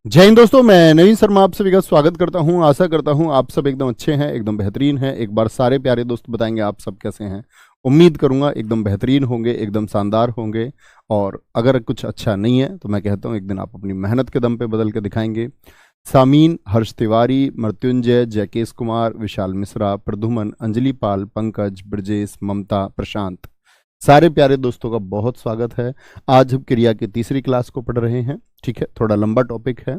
जय हिंद दोस्तों, मैं नवीन शर्मा आप सभी का स्वागत करता हूं। आशा करता हूं आप सब एकदम अच्छे हैं, एकदम बेहतरीन हैं। एक बार सारे प्यारे दोस्त बताएंगे आप सब कैसे हैं। उम्मीद करूंगा एकदम बेहतरीन होंगे, एकदम शानदार होंगे। और अगर कुछ अच्छा नहीं है तो मैं कहता हूं एक दिन आप अपनी मेहनत के दम पे बदल के दिखाएंगे। सामीन, हर्ष तिवारी, मृत्युंजय, जयकेश कुमार, विशाल मिश्रा, प्रधुमन, अंजलि पाल, पंकज, ब्रजेश, ममता, प्रशांत, सारे प्यारे दोस्तों का बहुत स्वागत है। आज हम क्रिया की तीसरी क्लास को पढ़ रहे हैं। ठीक है, थोड़ा लंबा टॉपिक है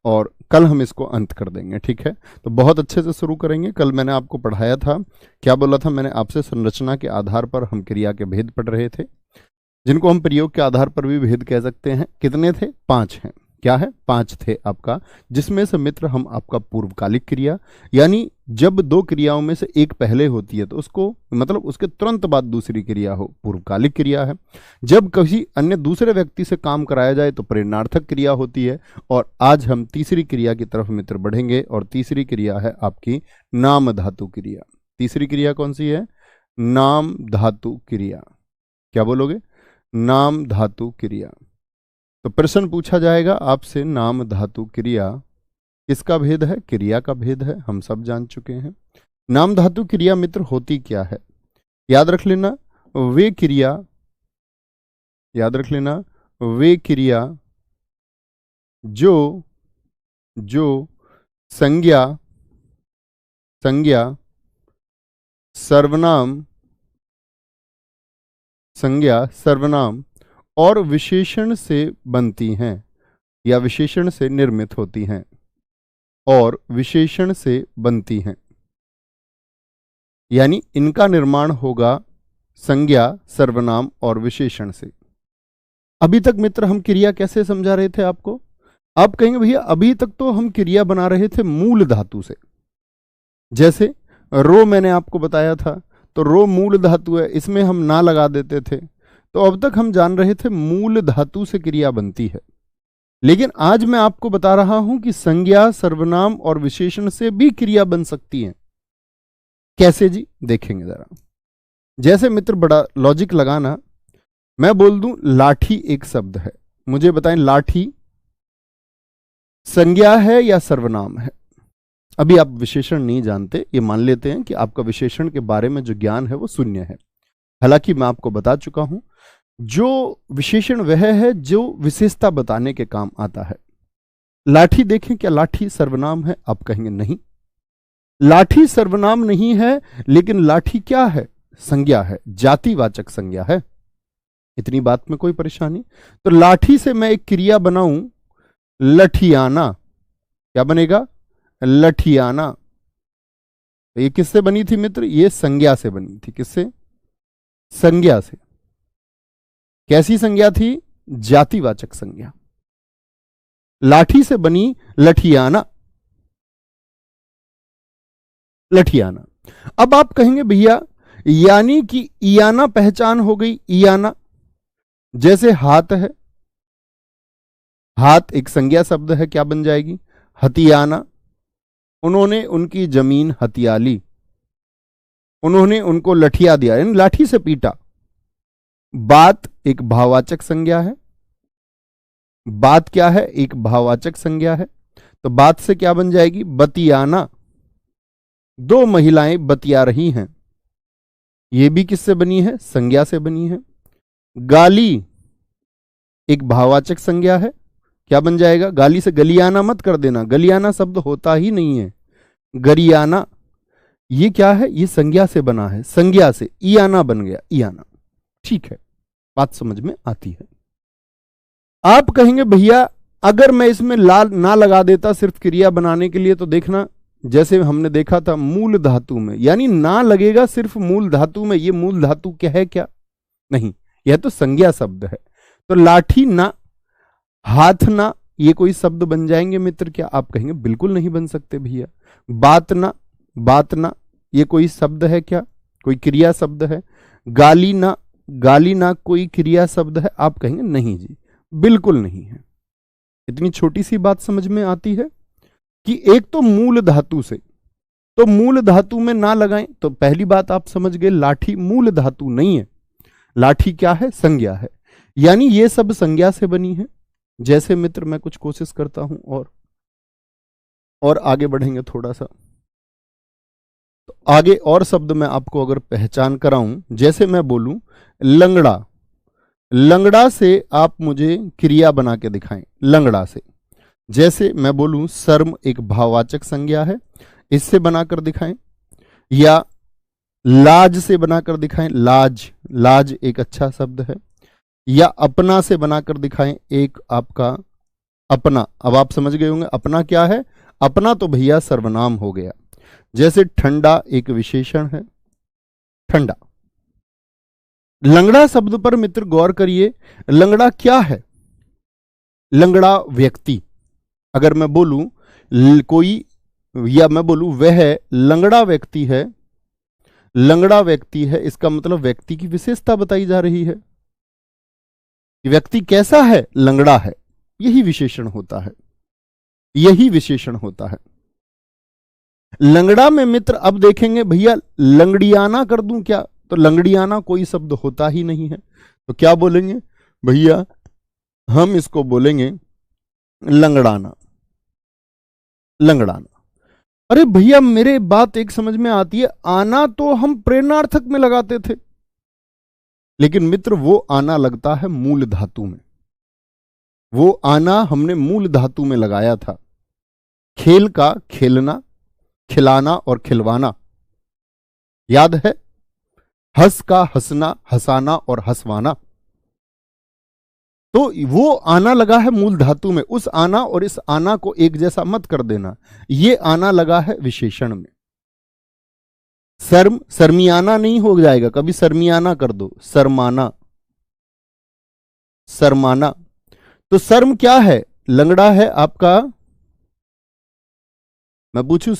और कल हम इसको अंत कर देंगे। ठीक है, तो बहुत अच्छे से शुरू करेंगे। कल मैंने आपको पढ़ाया था, क्या बोला था मैंने आपसे, संरचना के आधार पर हम क्रिया के भेद पढ़ रहे थे, जिनको हम प्रयोग के आधार पर भी भेद कह सकते हैं। कितने थे? 5 हैं। क्या है? 5 थे आपका, जिसमें से मित्र हम आपका पूर्वकालिक क्रिया, यानी जब दो क्रियाओं में से एक पहले होती है तो उसको मतलब उसके तुरंत बाद दूसरी क्रिया हो, पूर्वकालिक क्रिया है। जब किसी अन्य दूसरे व्यक्ति से काम कराया जाए तो प्रेरणार्थक क्रिया होती है। और आज हम तीसरी क्रिया की तरफ मित्र बढ़ेंगे और तीसरी क्रिया है आपकी नाम धातु क्रिया। तीसरी क्रिया कौन सी है? नाम धातु क्रिया। क्या बोलोगे? नाम धातु क्रिया। तो प्रश्न पूछा जाएगा आपसे, नाम धातु क्रिया किसका भेद है? क्रिया का भेद है, हम सब जान चुके हैं। नाम धातु क्रिया मित्र होती क्या है? याद रख लेना, वे क्रिया, याद रख लेना, वे क्रिया जो जो संज्ञा संज्ञा सर्वनाम संज्ञा सर्वनाम और विशेषण से बनती हैं या विशेषण से निर्मित होती हैं और विशेषण से बनती हैं, यानी इनका निर्माण होगा संज्ञा, सर्वनाम और विशेषण से। अभी तक मित्र हम क्रिया कैसे समझा रहे थे आपको? आप कहेंगे भैया अभी तक तो हम क्रिया बना रहे थे मूल धातु से। जैसे रो मैंने आपको बताया था, तो रो मूल धातु है, इसमें हम ना लगा देते थे। तो अब तक हम जान रहे थे मूल धातु से क्रिया बनती है। लेकिन आज मैं आपको बता रहा हूं कि संज्ञा, सर्वनाम और विशेषण से भी क्रिया बन सकती है। कैसे जी? देखेंगे जरा। जैसे मित्र बड़ा लॉजिक लगाना, मैं बोल दूं लाठी एक शब्द है, मुझे बताएं लाठी संज्ञा है या सर्वनाम है? अभी आप विशेषण नहीं जानते, ये मान लेते हैं कि आपका विशेषण के बारे में जो ज्ञान है वो शून्य है। हालांकि मैं आपको बता चुका हूं, जो विशेषण वह है जो विशेषता बताने के काम आता है। लाठी देखें, क्या लाठी सर्वनाम है? आप कहेंगे नहीं, लाठी सर्वनाम नहीं है, लेकिन लाठी क्या है? संज्ञा है, जातिवाचक संज्ञा है। इतनी बात में कोई परेशानी? तो लाठी से मैं एक क्रिया बनाऊं लठियाना, क्या बनेगा? लठियाना। तो ये किससे बनी थी मित्र? ये संज्ञा से बनी थी। किससे? संज्ञा से। कैसी संज्ञा थी? जातिवाचक संज्ञा। लाठी से बनी लठियाना, लठियाना। अब आप कहेंगे भैया यानी कि इयाना पहचान हो गई, इयाना। जैसे हाथ है, हाथ एक संज्ञा शब्द है, क्या बन जाएगी? हथियाना। उन्होंने उनकी जमीन हथिया ली, उन्होंने उनको लठिया दिया, यानी लाठी से पीटा। बात एक भाववाचक संज्ञा है। बात क्या है? एक भाववाचक संज्ञा है। तो बात से क्या बन जाएगी? बतियाना। दो महिलाएं बतिया रही हैं, यह भी किससे बनी है? संज्ञा से बनी है। गाली एक भाववाचक संज्ञा है, क्या बन जाएगा? गाली से गलियाना मत कर देना, गलियाना शब्द होता ही नहीं है, गरियाना। ये क्या है? ये संज्ञा से बना है, संज्ञा से इयाना बन गया, इयाना। ठीक है, बात समझ में आती है। आप कहेंगे भैया अगर मैं इसमें लाल ना लगा देता सिर्फ क्रिया बनाने के लिए, तो देखना जैसे हमने देखा था मूल धातु में, यानी ना लगेगा सिर्फ मूल धातु में। ये मूल धातु क्या है? क्या नहीं, यह तो संज्ञा शब्द है। तो लाठी ना, हाथ ना, ये कोई शब्द बन जाएंगे मित्र? क्या आप कहेंगे बिल्कुल नहीं बन सकते भैया। बात ना, बात ना, ये कोई शब्द है क्या? कोई क्रिया शब्द है। गाली ना, गाली ना कोई क्रिया शब्द है? आप कहेंगे नहीं जी, बिल्कुल नहीं है। इतनी छोटी सी बात समझ में आती है कि एक तो मूल धातु से, तो मूल धातु में ना लगाएं, तो पहली बात आप समझ गए लाठी मूल धातु नहीं है। लाठी क्या है? संज्ञा है, यानी ये सब संज्ञा से बनी है। जैसे मित्र मैं कुछ कोशिश करता हूं और आगे बढ़ेंगे थोड़ा सा। तो आगे और शब्द मैं आपको अगर पहचान कराऊं, जैसे मैं बोलूं लंगड़ा, लंगड़ा से आप मुझे क्रिया बना के दिखाएं, लंगड़ा से। जैसे मैं बोलूं शर्म एक भाववाचक संज्ञा है, इससे बनाकर दिखाएं, या लाज से बनाकर दिखाएं, लाज, लाज एक अच्छा शब्द है, या अपना से बनाकर दिखाएं, एक आपका अपना। अब आप समझ गए होंगे अपना क्या है। अपना तो भैया सर्वनाम हो गया। जैसे ठंडा एक विशेषण है, ठंडा। लंगड़ा शब्द पर मित्र गौर करिए, लंगड़ा क्या है? लंगड़ा व्यक्ति। अगर मैं बोलूं कोई, या मैं बोलूं वह लंगड़ा व्यक्ति है, लंगड़ा व्यक्ति है, इसका मतलब व्यक्ति की विशेषता बताई जा रही है। व्यक्ति कैसा है? लंगड़ा है। यही विशेषण होता है, यही विशेषण होता है। लंगड़ा में मित्र अब देखेंगे भैया लंगड़ियाना कर दूं क्या? तो लंगड़ियाना कोई शब्द होता ही नहीं है, तो क्या बोलेंगे भैया? हम इसको बोलेंगे लंगड़ाना, लंगड़ाना। अरे भैया मेरे बात एक समझ में आती है, आना तो हम प्रेरणार्थक में लगाते थे, लेकिन मित्र वो आना लगता है मूल धातु में। वो आना हमने मूल धातु में लगाया था। खेल का खेलना, खिलाना और खिलवाना, याद है? हंस का हंसना, हंसाना और हंसवाना। तो वो आना लगा है मूल धातु में। उस आना और इस आना को एक जैसा मत कर देना। ये आना लगा है विशेषण में। शर्म, शर्मियाना नहीं हो जाएगा, कभी शर्मियाना कर दो, शर्माना, शर्माना। तो शर्म क्या है? लंगड़ा है आपका। मैं पूछूं,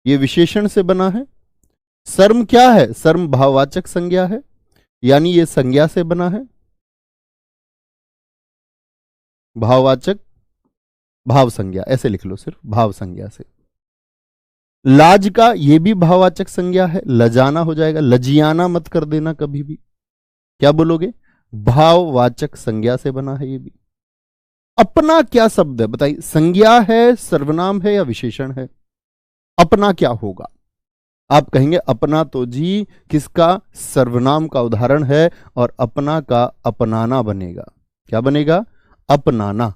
ये विशेषण से बना है। शर्म क्या है? शर्म भाववाचक संज्ञा है, यानी ये संज्ञा से बना है, भाववाचक, भाव संज्ञा, ऐसे लिख लो सिर्फ, भाव संज्ञा से। लाज का ये भी भाववाचक संज्ञा है, लजाना हो जाएगा, लजियाना मत कर देना कभी भी। क्या बोलोगे? भाववाचक संज्ञा से बना है ये भी। अपना क्या शब्द है बताइए? संज्ञा है, सर्वनाम है या विशेषण है? अपना क्या होगा? आप कहेंगे अपना तो जी किसका? सर्वनाम का उदाहरण है, और अपना का अपनाना बनेगा। क्या बनेगा? अपनाना।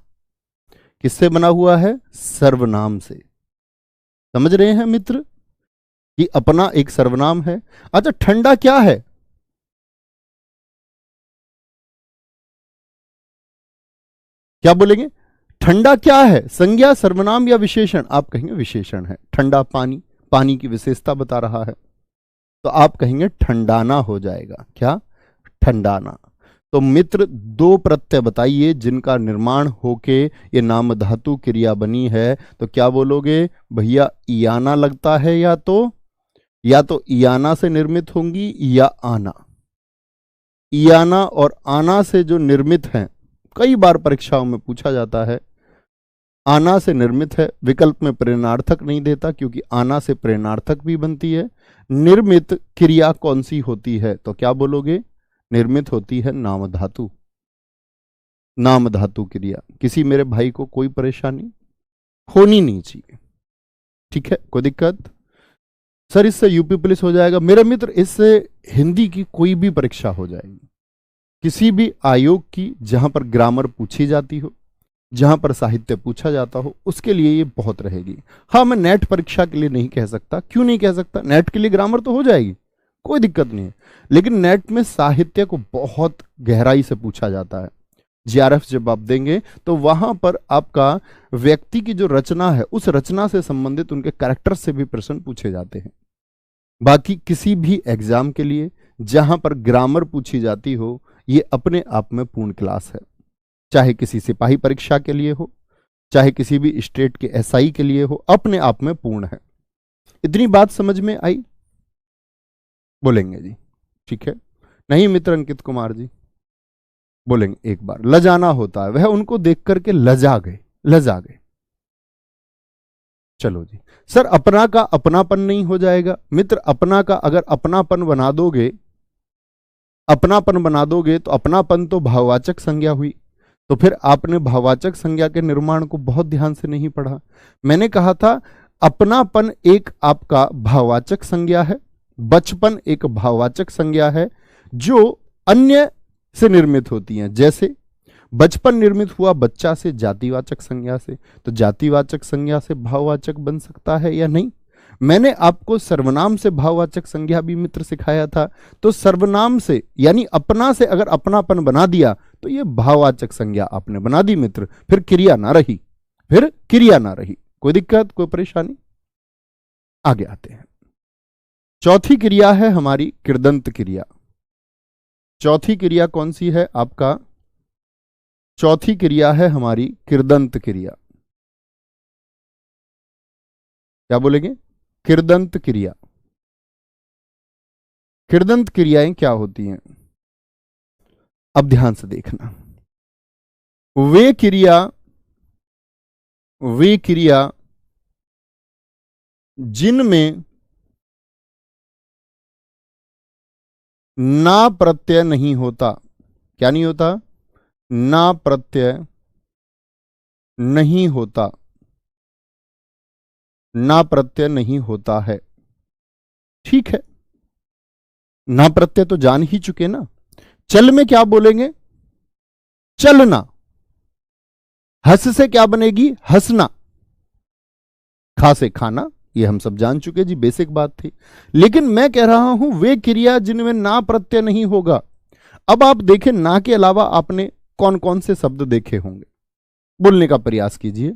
किससे बना हुआ है? सर्वनाम से। समझ रहे हैं मित्र कि अपना एक सर्वनाम है। अच्छा, ठंडा क्या है? क्या बोलेंगे? ठंडा क्या है? संज्ञा, सर्वनाम या विशेषण? आप कहेंगे विशेषण है। ठंडा पानी, पानी की विशेषता बता रहा है, तो आप कहेंगे ठंडाना हो जाएगा। क्या? ठंडाना। तो मित्र दो प्रत्यय बताइए जिनका निर्माण होके ये नाम धातु क्रिया बनी है, तो क्या बोलोगे भैया? इयाना लगता है, या तो इयाना से निर्मित होंगी या आना। इयाना और आना से जो निर्मित हैं, कई बार परीक्षाओं में पूछा जाता है। आना से निर्मित है, विकल्प में प्रेरणार्थक नहीं देता, क्योंकि आना से प्रेरणार्थक भी बनती है। निर्मित क्रिया कौन सी होती है? तो क्या बोलोगे? निर्मित होती है नाम धातु, नाम धातु क्रिया। किसी मेरे भाई को कोई परेशानी होनी नहीं चाहिए, ठीक है? कोई दिक्कत? सर इससे यूपी पुलिस हो जाएगा। मेरे मित्र इससे हिंदी की कोई भी परीक्षा हो जाएगी, किसी भी आयोग की, जहां पर ग्रामर पूछी जाती हो, जहां पर साहित्य पूछा जाता हो, उसके लिए ये बहुत रहेगी। हाँ, मैं नेट परीक्षा के लिए नहीं कह सकता। क्यों नहीं कह सकता? नेट के लिए ग्रामर तो हो जाएगी, कोई दिक्कत नहीं है, लेकिन नेट में साहित्य को बहुत गहराई से पूछा जाता है। जीआरएफ जब आप देंगे तो वहां पर आपका व्यक्ति की जो रचना है, उस रचना से संबंधित उनके कैरेक्टर से भी प्रश्न पूछे जाते हैं। बाकी किसी भी एग्जाम के लिए जहां पर ग्रामर पूछी जाती हो, ये अपने आप में पूर्ण क्लास है। चाहे किसी सिपाही परीक्षा के लिए हो, चाहे किसी भी स्टेट के एसआई के लिए हो, अपने आप में पूर्ण है। इतनी बात समझ में आई? बोलेंगे जी, ठीक है? नहीं मित्र अंकित कुमार जी? बोलेंगे एक बार। लजाना होता है, वह उनको देख करके लजा गए, लजा गए। चलो जी। सर अपना का अपनापन नहीं हो जाएगा? मित्र अपना का अगर अपनापन बना दोगे, अपनापन बना दोगे, तो अपनापन तो भाववाचक संज्ञा हुई, तो फिर आपने भाववाचक संज्ञा के निर्माण को बहुत ध्यान से नहीं पढ़ा। मैंने कहा था अपनापन एक आपका भाववाचक संज्ञा है, बचपन एक भाववाचक संज्ञा है जो अन्य से निर्मित होती हैं। जैसे बचपन निर्मित हुआ बच्चा से, जातिवाचक संज्ञा से, तो जातिवाचक संज्ञा से भाववाचक बन सकता है या नहीं। मैंने आपको सर्वनाम से भाववाचक संज्ञा भी मित्र सिखाया था, तो सर्वनाम से यानी अपना से अगर अपनापन बना दिया तो ये भाववाचक संज्ञा आपने बना दी मित्र, फिर क्रिया ना रही, फिर क्रिया ना रही। कोई दिक्कत, कोई परेशानी? आगे आते हैं। चौथी क्रिया है हमारी कृदंत क्रिया। चौथी क्रिया कौन सी है आपका? चौथी क्रिया है हमारी कृदंत क्रिया। क्या बोलेंगे? कृदंत क्रिया। कृदंत क्रियाएं क्या होती हैं? अब ध्यान से देखना। वे क्रिया जिनमें ना प्रत्यय नहीं होता। क्या नहीं होता? ना प्रत्यय नहीं होता, ना प्रत्यय नहीं होता है। ठीक है, ना प्रत्यय तो जान ही चुके ना। चल में क्या बोलेंगे? चलना। हंस से क्या बनेगी? हंसना। खा से खाना, ये हम सब जान चुके जी, बेसिक बात थी। लेकिन मैं कह रहा हूं वे क्रिया जिनमें ना प्रत्यय नहीं होगा। अब आप देखें ना के अलावा आपने कौन कौन से शब्द देखे होंगे, बोलने का प्रयास कीजिए।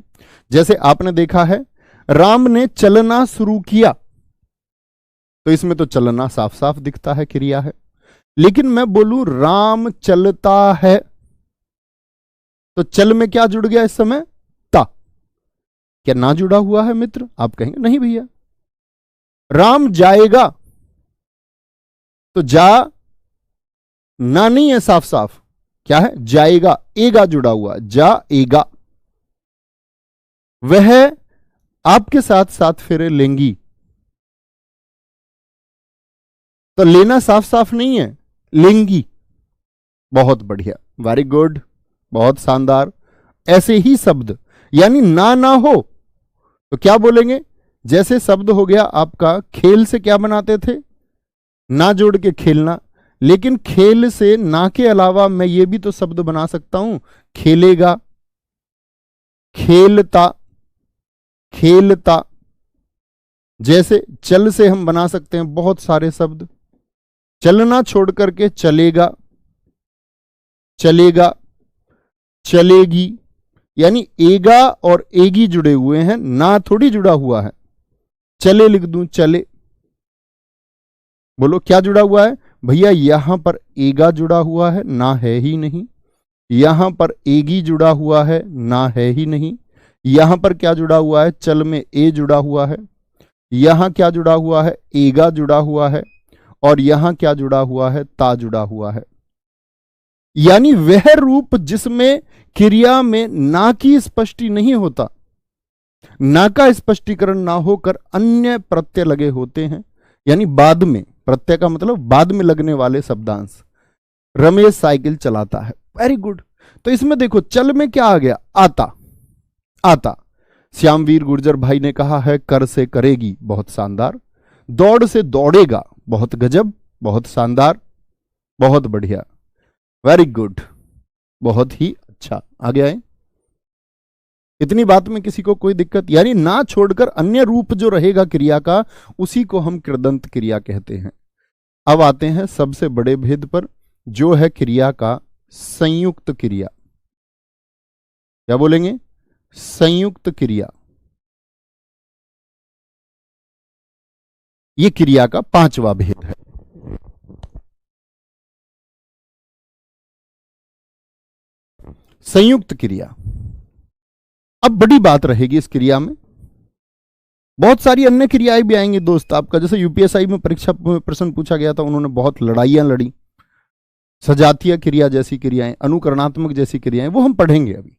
जैसे आपने देखा है राम ने चलना शुरू किया, तो इसमें तो चलना साफ साफ दिखता है, क्रिया है। लेकिन मैं बोलूं राम चलता है, तो चल में क्या जुड़ गया इस समय? ता। क्या ना जुड़ा हुआ है मित्र? आप कहेंगे नहीं भैया। राम जाएगा, तो जा ना नहीं है, साफ साफ क्या है? जाएगा, एगा जुड़ा हुआ, जाएगा। वह आपके साथ साथ फेरे लेंगी, तो लेना साफ साफ नहीं है, लेंगी। बहुत बढ़िया, वेरी गुड, बहुत शानदार। ऐसे ही शब्द यानी ना हो तो क्या बोलेंगे? जैसे शब्द हो गया आपका खेल से, क्या बनाते थे? ना जोड़ के खेलना। लेकिन खेल से ना के अलावा मैं ये भी तो शब्द बना सकता हूं, खेलेगा, खेलता, खेलता। जैसे चल से हम बना सकते हैं बहुत सारे शब्द। चलना छोड़ करके चलेगा, चलेगा, चलेगी। यानी एगा और एगी जुड़े हुए हैं, ना थोड़ी जुड़ा हुआ है। चले लिख दूं, चले। बोलो क्या जुड़ा हुआ है भैया? यहां पर एगा जुड़ा हुआ है, ना है ही नहीं। यहां पर एगी जुड़ा हुआ है, ना है ही नहीं। यहां पर क्या जुड़ा हुआ है? चल में ए जुड़ा हुआ है। यहां क्या जुड़ा हुआ है? एगा जुड़ा हुआ है। और यहां क्या जुड़ा हुआ है? ता जुड़ा हुआ है। यानी वह रूप जिसमें क्रिया में ना की स्पष्टि नहीं होता, ना का स्पष्टीकरण ना होकर अन्य प्रत्यय लगे होते हैं, यानी बाद में, प्रत्यय का मतलब बाद में लगने वाले शब्दांश। रमेश साइकिल चलाता है, वेरी गुड। तो इसमें देखो चल में क्या आ गया? आता, आता। श्यामवीर गुर्जर भाई ने कहा है कर से करेगी, बहुत शानदार। दौड़ से दौड़ेगा, बहुत गजब, बहुत शानदार, बहुत बढ़िया, वेरी गुड, बहुत ही अच्छा। आगे आए। इतनी बात में किसी को कोई दिक्कत? यानी ना छोड़कर अन्य रूप जो रहेगा क्रिया का, उसी को हम कृदंत क्रिया कहते हैं। अब आते हैं सबसे बड़े भेद पर, जो है क्रिया का संयुक्त क्रिया। क्या बोलेंगे? संयुक्त क्रिया। यह क्रिया का पांचवा भेद है। संयुक्त क्रिया। अब बड़ी बात रहेगी इस क्रिया में, बहुत सारी अन्य क्रियाएं भी आएंगी दोस्त आपका। जैसे यूपीएसआई में परीक्षा में प्रश्न पूछा गया था, उन्होंने बहुत लड़ाइयां लड़ी। सजातीय क्रिया जैसी क्रियाएं, अनुकरणात्मक जैसी क्रियाएं, वो हम पढ़ेंगे अभी।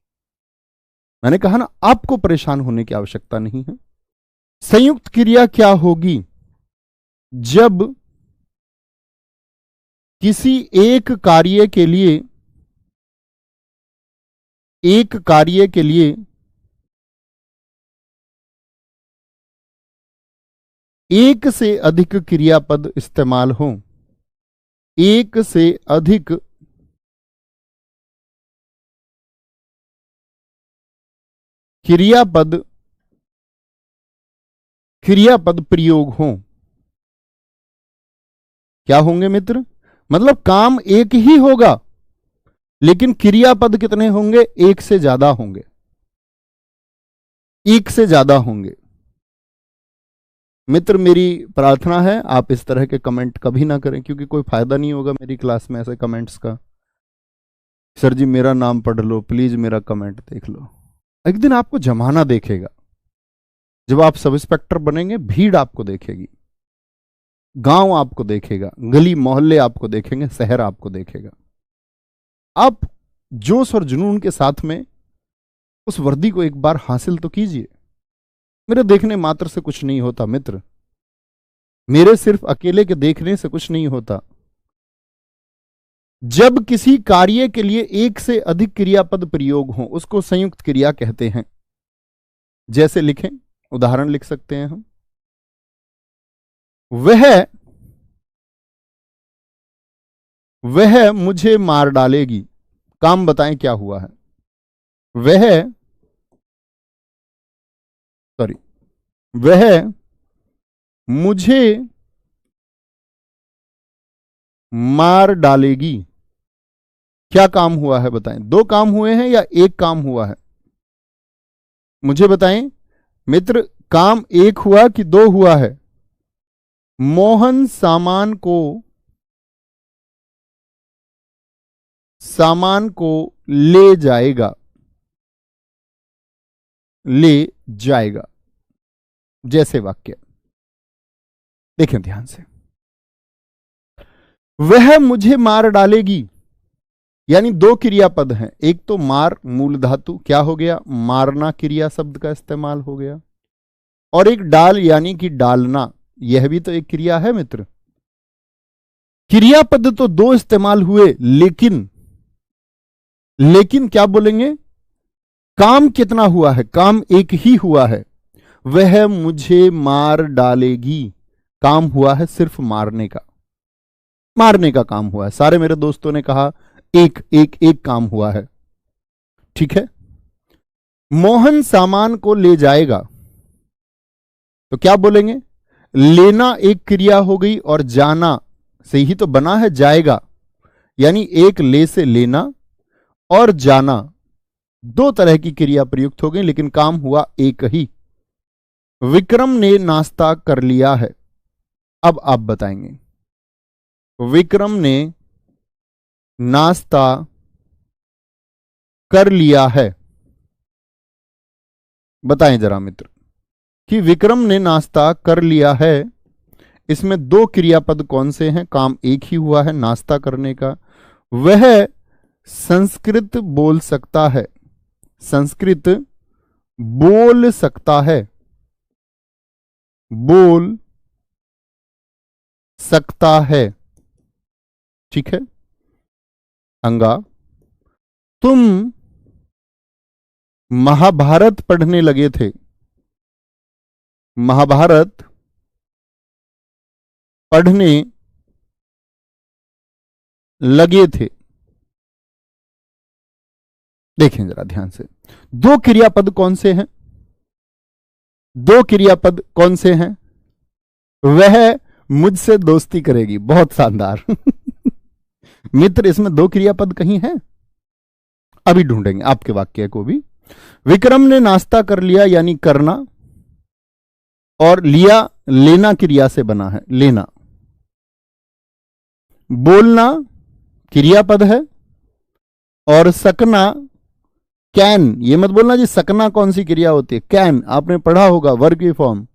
मैंने कहा ना, आपको परेशान होने की आवश्यकता नहीं है। संयुक्त क्रिया क्या होगी? जब किसी एक कार्य के लिए एक कार्य के लिए एक से अधिक क्रियापद इस्तेमाल हो, एक से अधिक क्रियापद प्रयोग हो। क्या होंगे मित्र? मतलब काम एक ही होगा लेकिन क्रियापद कितने होंगे? एक से ज्यादा होंगे, एक से ज्यादा होंगे। मित्र मेरी प्रार्थना है आप इस तरह के कमेंट कभी ना करें, क्योंकि कोई फायदा नहीं होगा मेरी क्लास में ऐसे कमेंट्स का। सर जी मेरा नाम पढ़ लो प्लीज, मेरा कमेंट देख लो। एक दिन आपको जमाना देखेगा, जब आप सब इंस्पेक्टर बनेंगे भीड़ आपको देखेगी, गांव आपको देखेगा, गली मोहल्ले आपको देखेंगे, शहर आपको देखेगा। आप जोश और जुनून के साथ में उस वर्दी को एक बार हासिल तो कीजिए। मेरे देखने मात्र से कुछ नहीं होता मित्र, मेरे सिर्फ अकेले के देखने से कुछ नहीं होता। जब किसी कार्य के लिए एक से अधिक क्रियापद प्रयोग हो उसको संयुक्त क्रिया कहते हैं। जैसे लिखें, उदाहरण लिख सकते हैं हम, वह मुझे मार डालेगी। काम बताएं क्या हुआ है? वह मुझे मार डालेगी। क्या काम हुआ है बताएं? दो काम हुए हैं या एक काम हुआ है? मुझे बताएं मित्र, काम एक हुआ कि दो हुआ है? मोहन सामान को ले जाएगा, ले जाएगा जैसे वाक्य। देखें ध्यान से, वह मुझे मार डालेगी यानी दो क्रियापद हैं। एक तो मार मूल धातु क्या हो गया? मारना क्रिया शब्द का इस्तेमाल हो गया, और एक डाल यानी कि डालना, यह भी तो एक क्रिया है मित्र। क्रियापद तो दो इस्तेमाल हुए, लेकिन क्या बोलेंगे? काम कितना हुआ है? काम एक ही हुआ है। वह मुझे मार डालेगी, काम हुआ है सिर्फ मारने का, मारने का काम हुआ है। सारे मेरे दोस्तों ने कहा एक एक एक काम हुआ है, ठीक है। मोहन सामान को ले जाएगा, तो क्या बोलेंगे? लेना एक क्रिया हो गई और जाना से ही तो बना है जाएगा, यानी एक ले से लेना और जाना दो तरह की क्रिया प्रयुक्त हो गई, लेकिन काम हुआ एक ही। विक्रम ने नाश्ता कर लिया है। अब आप बताएंगे, विक्रम ने नाश्ता कर लिया है। बताएं जरा मित्र कि विक्रम ने नाश्ता कर लिया है, इसमें दो क्रियापद कौन से हैं? काम एक ही हुआ है नाश्ता करने का। वह संस्कृत बोल सकता है, संस्कृत बोल सकता है, बोल सकता है, ठीक है। अंगा, तुम महाभारत पढ़ने लगे थे, महाभारत पढ़ने लगे थे। देखें जरा ध्यान से, दो क्रियापद कौन से हैं? दो क्रियापद कौन से हैं? वह मुझसे दोस्ती करेगी, बहुत शानदार मित्र इसमें दो क्रियापद कहीं हैं? अभी ढूंढेंगे आपके वाक्य को भी। विक्रम ने नाश्ता कर लिया यानी करना, और लिया लेना क्रिया से बना है, लेना। बोलना क्रियापद है, और सकना कैन, ये मत बोलना जी सकना कौन सी क्रिया होती है? कैन आपने पढ़ा होगा, वर्ग की फॉर्म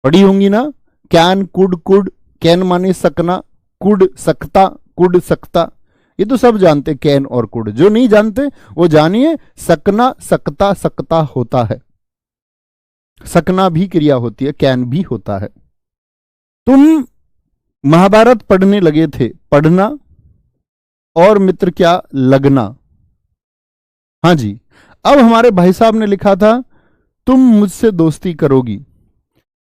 पढ़ी होंगी ना। कैन, कुड, कैन माने सकना, कुड सकता, कुड सकता, ये तो सब जानते कैन और कुड। जो नहीं जानते वो जानिए, सकना सकता सकता होता है, सकना भी क्रिया होती है, कैन भी होता है। तुम महाभारत पढ़ने लगे थे, पढ़ना और मित्र क्या? लगना, हाँ जी। अब हमारे भाई साहब ने लिखा था तुम मुझसे दोस्ती करोगी।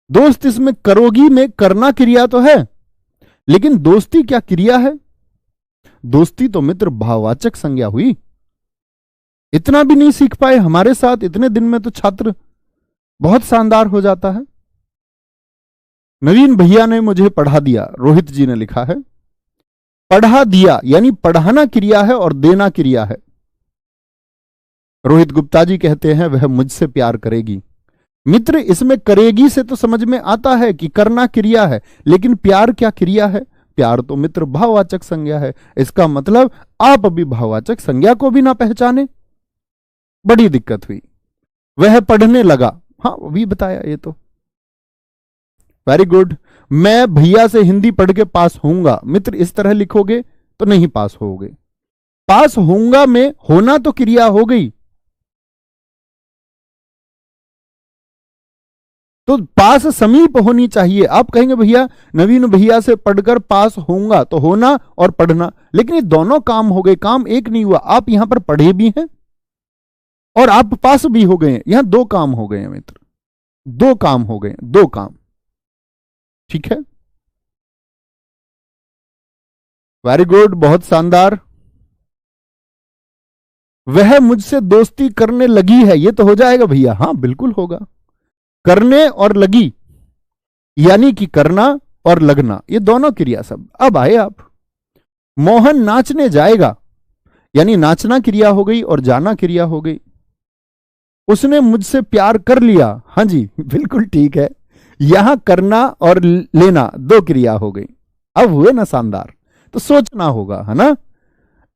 दोस्त इसमें करोगी में करना क्रिया तो है, लेकिन दोस्ती क्या क्रिया है? दोस्ती तो मित्र भाववाचक संज्ञा हुई। इतना भी नहीं सीख पाए हमारे साथ इतने दिन में, तो छात्र बहुत शानदार हो जाता है। नवीन भैया ने मुझे पढ़ा दिया, रोहित जी ने लिखा है। पढ़ा दिया यानी पढ़ाना क्रिया है और देना क्रिया है। रोहित गुप्ता जी कहते हैं वह मुझसे प्यार करेगी। मित्र इसमें करेगी से तो समझ में आता है कि करना क्रिया है, लेकिन प्यार क्या क्रिया है? प्यार तो मित्र भाववाचक संज्ञा है। इसका मतलब आप अभी भाववाचक संज्ञा को भी ना पहचाने, बड़ी दिक्कत हुई। वह पढ़ने लगा, हाँ अभी बताया ये तो। Very good. मैं भैया से हिंदी पढ़ के पास होऊंगा। मित्र इस तरह लिखोगे तो नहीं पास होगे। पास होऊंगा में होना तो क्रिया हो गई, तो पास समीप होनी चाहिए। आप कहेंगे भैया नवीन भैया से पढ़कर पास होऊंगा, तो होना और पढ़ना, लेकिन ये दोनों काम हो गए, काम एक नहीं हुआ। आप यहां पर पढ़े भी हैं और आप पास भी हो गए हैं। यहां दो काम हो गए हैं मित्र, दो काम हो गए, दो काम। ठीक है, वेरी गुड, बहुत शानदार। वह मुझसे दोस्ती करने लगी है, ये तो हो जाएगा भैया। हाँ बिल्कुल होगा। करने और लगी यानी कि करना और लगना, ये दोनों क्रिया सब। अब आए आप। मोहन नाचने जाएगा यानी नाचना क्रिया हो गई और जाना क्रिया हो गई। उसने मुझसे प्यार कर लिया, हाँ जी बिल्कुल ठीक है। यहां करना और लेना दो क्रिया हो गई। अब हुए ना शानदार। तो सोचना होगा, है ना?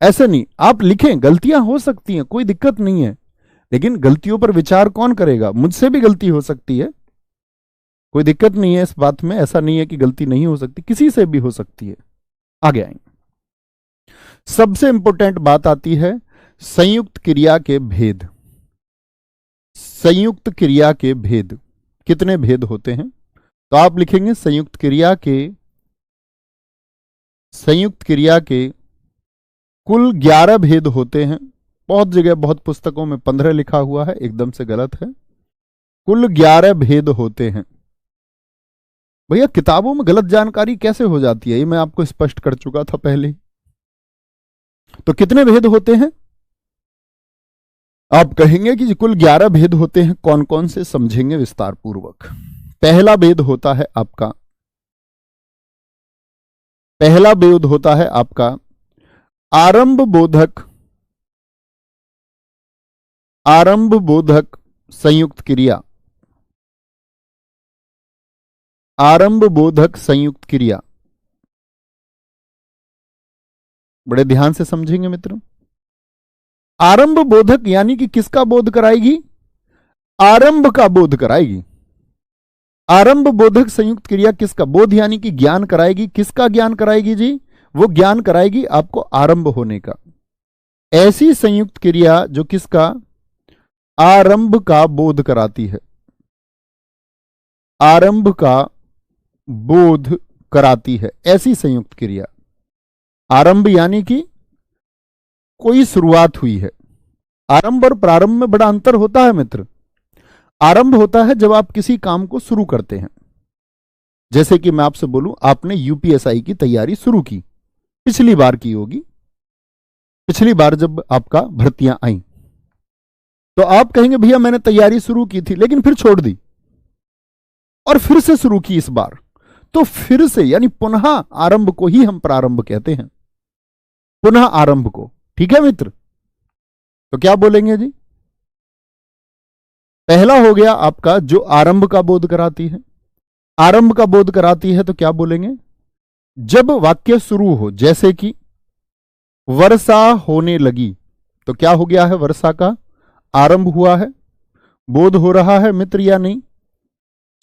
ऐसे नहीं आप लिखें, गलतियां हो सकती हैं, कोई दिक्कत नहीं है, लेकिन गलतियों पर विचार कौन करेगा? मुझसे भी गलती हो सकती है, कोई दिक्कत नहीं है इस बात में। ऐसा नहीं है कि गलती नहीं हो सकती, किसी से भी हो सकती है। आगे आएंगे। सबसे इंपॉर्टेंट बात आती है संयुक्त क्रिया के भेद। संयुक्त क्रिया के भेद, कितने भेद होते हैं? तो आप लिखेंगे संयुक्त क्रिया के कुल 11 भेद होते हैं। बहुत जगह बहुत पुस्तकों में 15 लिखा हुआ है, एकदम से गलत है। कुल 11 भेद होते हैं। भैया किताबों में गलत जानकारी कैसे हो जाती है, ये मैं आपको स्पष्ट कर चुका था पहले। तो कितने भेद होते हैं? आप कहेंगे कि कुल 11 भेद होते हैं। कौन कौन से, समझेंगे विस्तार पूर्वक। पहला भेद होता है आपका, पहला भेद होता है आपका आरंभ बोधक संयुक्त क्रिया। आरंभ बोधक संयुक्त क्रिया, बड़े ध्यान से समझेंगे मित्रों। आरंभ बोधक यानी कि किसका बोध कराएगी? आरंभ का बोध कराएगी। आरंभ बोधक संयुक्त क्रिया किसका बोध यानी कि ज्ञान कराएगी? किसका ज्ञान कराएगी जी? वो ज्ञान कराएगी आपको आरंभ होने का। ऐसी संयुक्त क्रिया जो किसका? आरंभ का बोध कराती है, आरंभ का बोध कराती है, ऐसी संयुक्त क्रिया। आरंभ यानी कि कोई शुरुआत हुई है। आरंभ और प्रारंभ में बड़ा अंतर होता है मित्र। आरंभ होता है जब आप किसी काम को शुरू करते हैं। जैसे कि मैं आपसे बोलूं, आपने यूपीएसआई की तैयारी शुरू की, पिछली बार की होगी, पिछली बार जब आपका भर्तियां आई, तो आप कहेंगे भैया मैंने तैयारी शुरू की थी लेकिन फिर छोड़ दी और फिर से शुरू की इस बार। तो फिर से यानी पुनः आरंभ को ही हम प्रारंभ कहते हैं, पुनः आरंभ को। ठीक है मित्र? तो क्या बोलेंगे जी? पहला हो गया आपका जो आरंभ का बोध कराती है। आरंभ का बोध कराती है तो क्या बोलेंगे? जब वाक्य शुरू हो, जैसे कि वर्षा होने लगी, तो क्या हो गया है? वर्षा का आरंभ हुआ है, बोध हो रहा है मित्र या नहीं?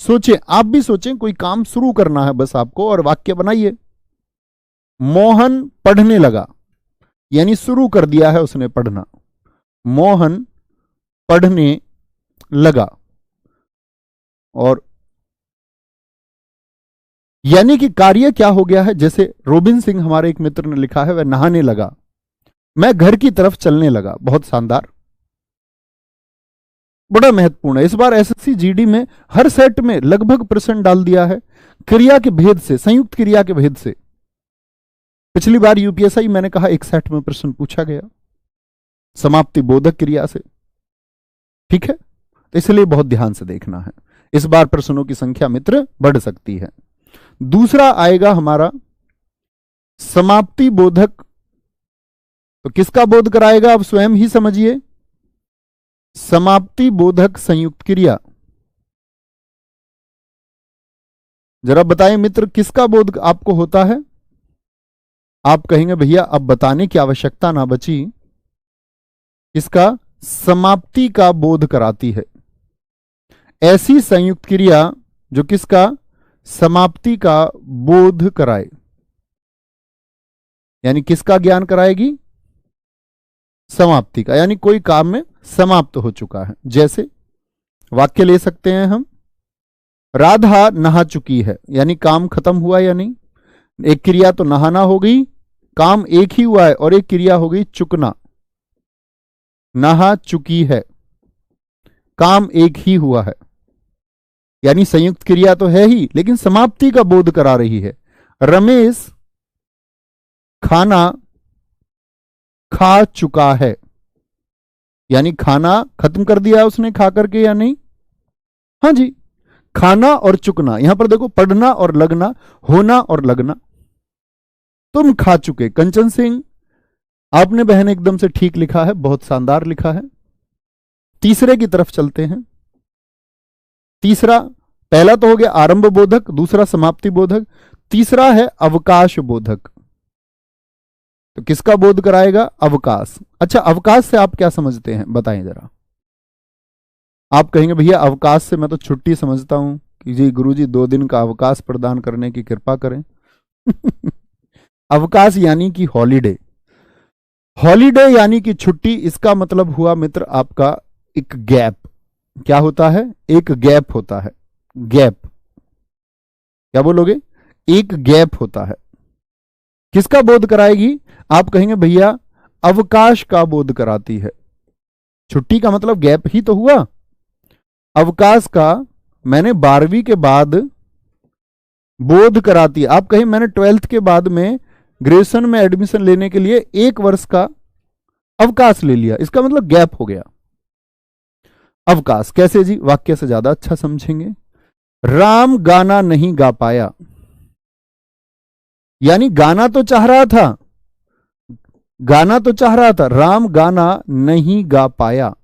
सोचें, आप भी सोचें, कोई काम शुरू करना है बस आपको और वाक्य बनाइए। मोहन पढ़ने लगा यानी शुरू कर दिया है उसने पढ़ना। मोहन पढ़ने लगा, और यानी कि कार्य क्या हो गया है? जैसे रोबिन सिंह हमारे एक मित्र ने लिखा है, वह नहाने लगा, मैं घर की तरफ चलने लगा। बहुत शानदार। बड़ा महत्वपूर्ण है। इस बार एसएससी जीडी में हर सेट में लगभग प्रश्न डाल दिया है क्रिया के भेद से, संयुक्त क्रिया के भेद से। पिछली बार यूपीएसआई मैंने कहा एक सेट में प्रश्न पूछा गया समाप्ति बोधक क्रिया से, ठीक है, तो इसलिए बहुत ध्यान से देखना है। इस बार प्रश्नों की संख्या मित्र बढ़ सकती है। दूसरा आएगा हमारा समाप्ति बोधक, तो किसका बोध कराएगा आप स्वयं ही समझिए, समाप्ति बोधक संयुक्त क्रिया। जरा बताएं मित्र किसका बोध आपको होता है। आप कहेंगे भैया अब बताने की आवश्यकता ना बची, इसका समाप्ति का बोध कराती है। ऐसी संयुक्त क्रिया जो किसका, समाप्ति का बोध कराए, यानी किसका ज्ञान कराएगी, समाप्ति का, यानी कोई काम में समाप्त हो चुका है। जैसे वाक्य ले सकते हैं हम, राधा नहा चुकी है, यानी काम खत्म हुआ या नहीं। एक क्रिया तो नहाना हो गई, काम एक ही हुआ है, और एक क्रिया हो गई चुकना, नहा चुकी है, काम एक ही हुआ है, यानी संयुक्त क्रिया तो है ही लेकिन समाप्ति का बोध करा रही है। रमेश खाना खा चुका है, यानी खाना खत्म कर दिया उसने खा करके या नहीं। हां जी, खाना और चुकना, यहां पर देखो पढ़ना और लगना, होना और लगना। तुम खा चुके। कंचन सिंह आपने बहन एकदम से ठीक लिखा है, बहुत शानदार लिखा है। तीसरे की तरफ चलते हैं। तीसरा, पहला तो हो गया आरंभ बोधक, दूसरा समाप्ति बोधक, तीसरा है अवकाश बोधक। तो किसका बोध कराएगा, अवकाश। अच्छा, अवकाश से आप क्या समझते हैं बताएं जरा। आप कहेंगे भैया अवकाश से मैं तो छुट्टी समझता हूं कि जी गुरुजी 2 दिन का अवकाश प्रदान करने की कृपा करें। अवकाश यानी कि हॉलीडे, हॉलीडे यानी कि छुट्टी। इसका मतलब हुआ मित्र आपका एक गैप। क्या होता है, एक गैप होता है। गैप क्या बोलोगे, एक गैप होता है। किसका बोध कराएगी, आप कहेंगे भैया अवकाश का बोध कराती है। छुट्टी का मतलब गैप ही तो हुआ। अवकाश का मैंने 12वीं के बाद बोध कराती है। आप कहें मैंने 12th के बाद में ग्रेजुएशन में एडमिशन लेने के लिए 1 वर्ष का अवकाश ले लिया, इसका मतलब गैप हो गया। अवकाश कैसे जी, वाक्य से ज्यादा अच्छा समझेंगे। राम गाना नहीं गा पाया, यानी गाना तो चाह रहा था, गाना तो चाह रहा था, राम गाना नहीं गा पाया,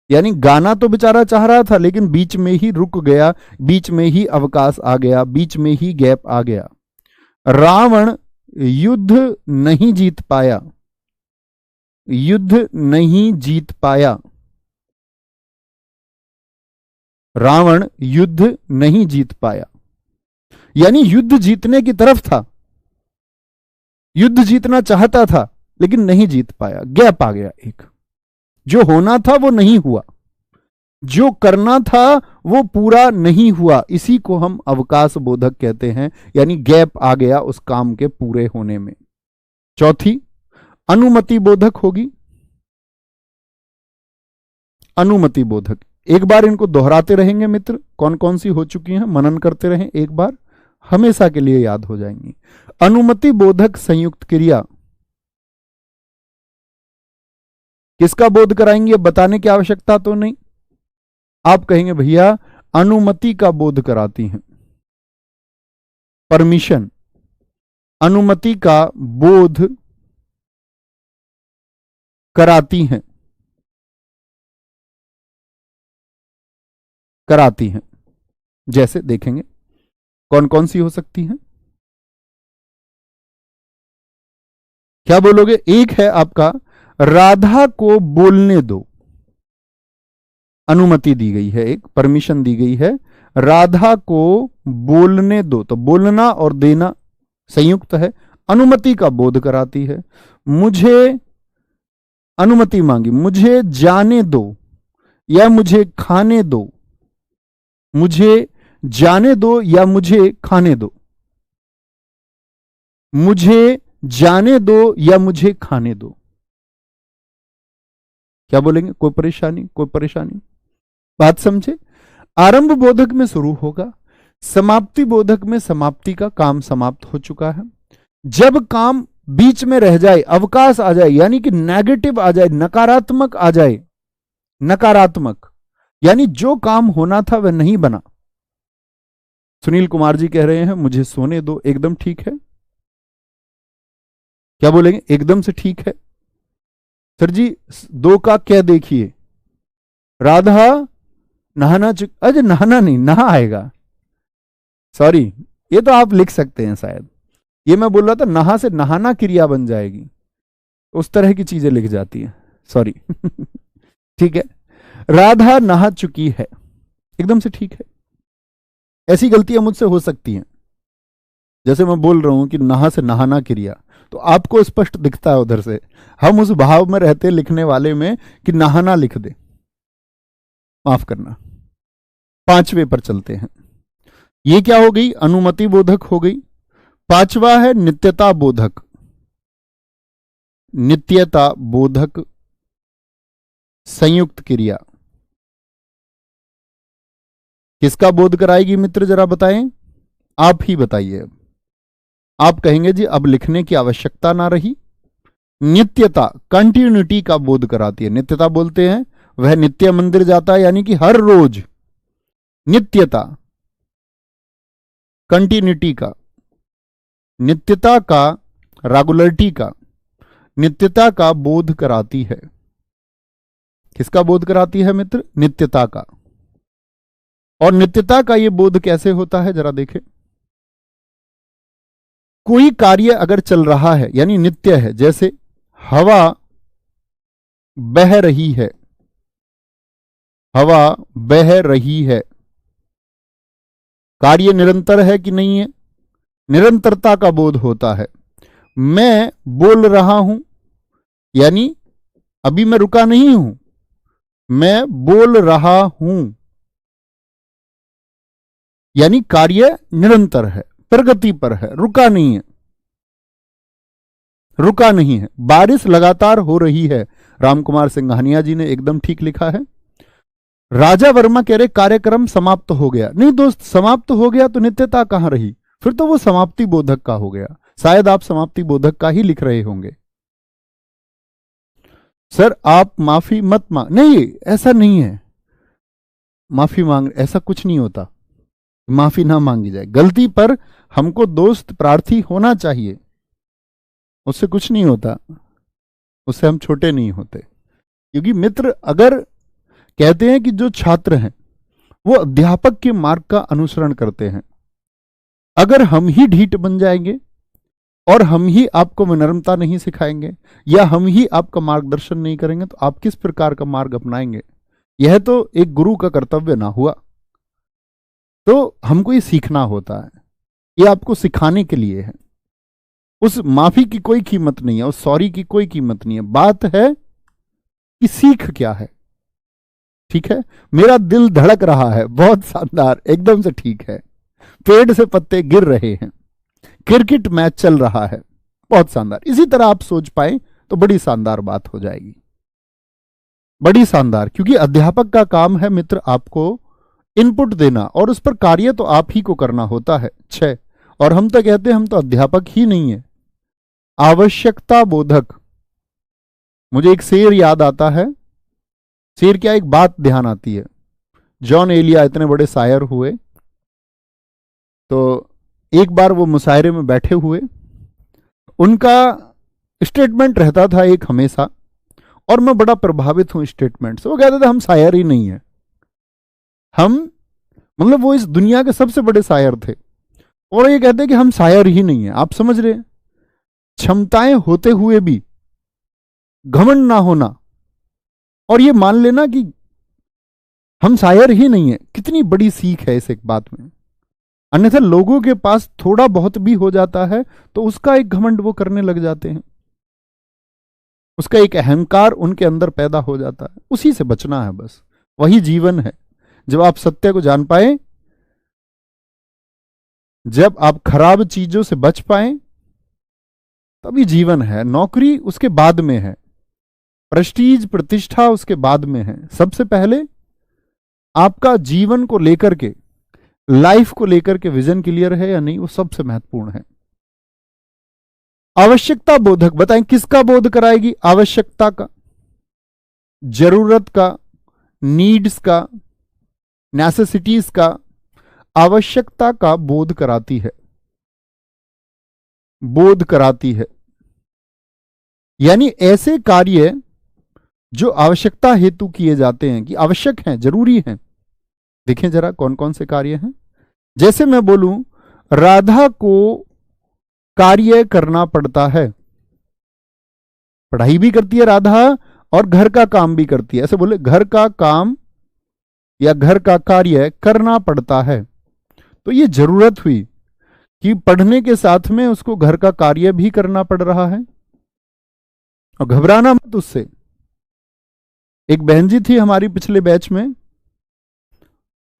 यानी गाना तो बेचारा चाह रहा था लेकिन बीच में ही रुक गया, बीच में ही अवकाश आ गया, बीच में ही गैप आ गया। रावण युद्ध नहीं जीत पाया, युद्ध नहीं जीत पाया, रावण युद्ध नहीं जीत पाया, यानी युद्ध जीतने की तरफ था, युद्ध जीतना चाहता था लेकिन नहीं जीत पाया, गैप आ गया एक। जो होना था वो नहीं हुआ, जो करना था वो पूरा नहीं हुआ, इसी को हम अवकाश बोधक कहते हैं, यानी गैप आ गया उस काम के पूरे होने में। चौथी अनुमति बोधक होगी। अनुमति बोधक, एक बार इनको दोहराते रहेंगे मित्र, कौन कौन सी हो चुकी हैं मनन करते रहें, एक बार हमेशा के लिए याद हो जाएंगी। अनुमति बोधक संयुक्त क्रिया किसका बोध कराएंगे, बताने की आवश्यकता तो नहीं। आप कहेंगे भैया अनुमति का बोध कराती हैं, परमिशन, अनुमति का बोध कराती हैं, कराती हैं। जैसे देखेंगे कौन कौन सी हो सकती हैं, क्या बोलोगे। एक है आपका राधा को बोलने दो, अनुमति दी गई है, एक परमिशन दी गई है, राधा को बोलने दो, तो बोलना और देना संयुक्त है, अनुमति का बोध कराती है। मुझे अनुमति मांगी, मुझे जाने दो या मुझे खाने दो, मुझे जाने दो या मुझे खाने दो, मुझे जाने दो या मुझे खाने दो। क्या बोलेंगे? कोई परेशानी? कोई परेशानी? बात समझे? आरंभ बोधक में शुरू होगा, समाप्ति बोधक में समाप्ति का काम समाप्त हो चुका है। जब काम बीच में रह जाए, अवकाश आ जाए, यानी कि नेगेटिव आ जाए, नकारात्मक आ जाए, नकारात्मक यानी जो काम होना था वह नहीं बना। सुनील कुमार जी कह रहे हैं मुझे सोने दो, एकदम ठीक है। क्या बोलेंगे? एकदम से ठीक है। सर जी 2 का क्या देखिए, राधा नहाना अरे नहाना नहीं, नहा आएगा, सॉरी, ये तो आप लिख सकते हैं शायद। ये मैं बोल रहा था नहा से नहाना क्रिया बन जाएगी, उस तरह की चीजें लिख जाती हैं, सॉरी। ठीक है, राधा नहा चुकी है, एकदम से ठीक है। ऐसी गलतियां मुझसे हो सकती हैं, जैसे मैं बोल रहा हूं कि नहा से नहाना क्रिया, तो आपको स्पष्ट दिखता है उधर से, हम उस भाव में रहते लिखने वाले में कि नहाना लिख दे, माफ करना। 5वें पर चलते हैं। ये क्या हो गई? अनुमति बोधक हो गई। 5वां है नित्यता बोधक। नित्यता बोधक संयुक्त क्रिया किसका बोध कराएगी मित्र, जरा बताएं, आप ही बताइए। आप कहेंगे जी अब लिखने की आवश्यकता ना रही। नित्यता कंटिन्यूटी का बोध कराती है। नित्यता बोलते हैं वह नित्य मंदिर जाता है, यानी कि हर रोज। नित्यता कंटिन्यूटी का, नित्यता का, रेगुलरिटी का, नित्यता का बोध कराती है। किसका बोध कराती है मित्र? नित्यता का। और नित्यता का यह बोध कैसे होता है जरा देखें। कोई कार्य अगर चल रहा है यानी नित्य है, जैसे हवा बह रही है, हवा बह रही है, कार्य निरंतर है कि नहीं है? निरंतरता का बोध होता है। मैं बोल रहा हूं, यानी अभी मैं रुका नहीं हूं, मैं बोल रहा हूं, यानी कार्य निरंतर है, प्रगति पर है, रुका नहीं है, रुका नहीं है। बारिश लगातार हो रही है, रामकुमार सिंघानिया जी ने एकदम ठीक लिखा है। राजा वर्मा कह रहे कार्यक्रम समाप्त हो गया। नहीं दोस्त, समाप्त हो गया तो नित्यता कहां रही? फिर तो वो समाप्ति बोधक का हो गया। शायद आप समाप्ति बोधक का ही लिख रहे होंगे। सर आप माफी मत मांग, नहीं ऐसा नहीं है, माफी मांग ऐसा कुछ नहीं होता, माफी ना मांगी जाए। गलती पर हमको दोस्त प्रार्थी होना चाहिए, उससे कुछ नहीं होता, उससे हम छोटे नहीं होते। क्योंकि मित्र अगर कहते हैं कि जो छात्र हैं वो अध्यापक के मार्ग का अनुसरण करते हैं, अगर हम ही ढीठ बन जाएंगे और हम ही आपको विनम्रता नहीं सिखाएंगे या हम ही आपका मार्गदर्शन नहीं करेंगे तो आप किस प्रकार का मार्ग अपनाएंगे? यह तो एक गुरु का कर्तव्य ना हुआ। तो हमको ये सीखना होता है, ये आपको सिखाने के लिए है। उस माफी की कोई कीमत नहीं है, उस सॉरी की कोई कीमत नहीं है। बात है कि सीख क्या है। ठीक है, मेरा दिल धड़क रहा है, बहुत शानदार, एकदम से ठीक है। पेड़ से पत्ते गिर रहे हैं, क्रिकेट मैच चल रहा है, बहुत शानदार। इसी तरह आप सोच पाए तो बड़ी शानदार बात हो जाएगी, बड़ी शानदार। क्योंकि अध्यापक का काम है मित्र आपको इनपुट देना और उस पर कार्य तो आप ही को करना होता है। 6 और हम तो कहते हैं हम तो अध्यापक ही नहीं है। आवश्यकता बोधक, मुझे एक शेर याद आता है। शेर क्या, एक बात ध्यान आती है। जॉन एलिया इतने बड़े शायर हुए, तो एक बार वो मुशायरे में बैठे हुए, उनका स्टेटमेंट रहता था एक हमेशा, और मैं बड़ा प्रभावित हूं स्टेटमेंट से। वो कहते थे हम शायर ही नहीं है, हम मतलब वो इस दुनिया के सबसे बड़े शायर थे और ये कहते कि हम शायर ही नहीं है। आप समझ रहे हैं, क्षमताएं होते हुए भी घमंड ना होना और ये मान लेना कि हम शायर ही नहीं है, कितनी बड़ी सीख है इस एक बात में। अन्यथा लोगों के पास थोड़ा बहुत भी हो जाता है तो उसका एक घमंड वो करने लग जाते हैं, उसका एक अहंकार उनके अंदर पैदा हो जाता है। उसी से बचना है, बस वही जीवन है। जब आप सत्य को जान पाए, जब आप खराब चीजों से बच पाए, तभी जीवन है। नौकरी उसके बाद में है, प्रेस्टीज प्रतिष्ठा उसके बाद में है। सबसे पहले आपका जीवन को लेकर के, लाइफ को लेकर के विजन क्लियर है या नहीं, वो सबसे महत्वपूर्ण है। आवश्यकता बोधक, बताएं किसका बोध कराएगी? आवश्यकता का, जरूरत का, नीड्स का, नेसेसिटीज का। आवश्यकता का बोध कराती है, बोध कराती है। यानी ऐसे कार्य जो आवश्यकता हेतु किए जाते हैं, कि आवश्यक हैं, जरूरी हैं। देखें जरा कौन कौन से कार्य हैं। जैसे मैं बोलूं, राधा को कार्य करना पड़ता है, पढ़ाई भी करती है राधा और घर का काम भी करती है। ऐसे बोले, घर का काम या घर का कार्य करना पड़ता है। तो ये जरूरत हुई कि पढ़ने के साथ में उसको घर का कार्य भी करना पड़ रहा है। और घबराना मत उससे। एक बहन जी थी हमारी पिछले बैच में,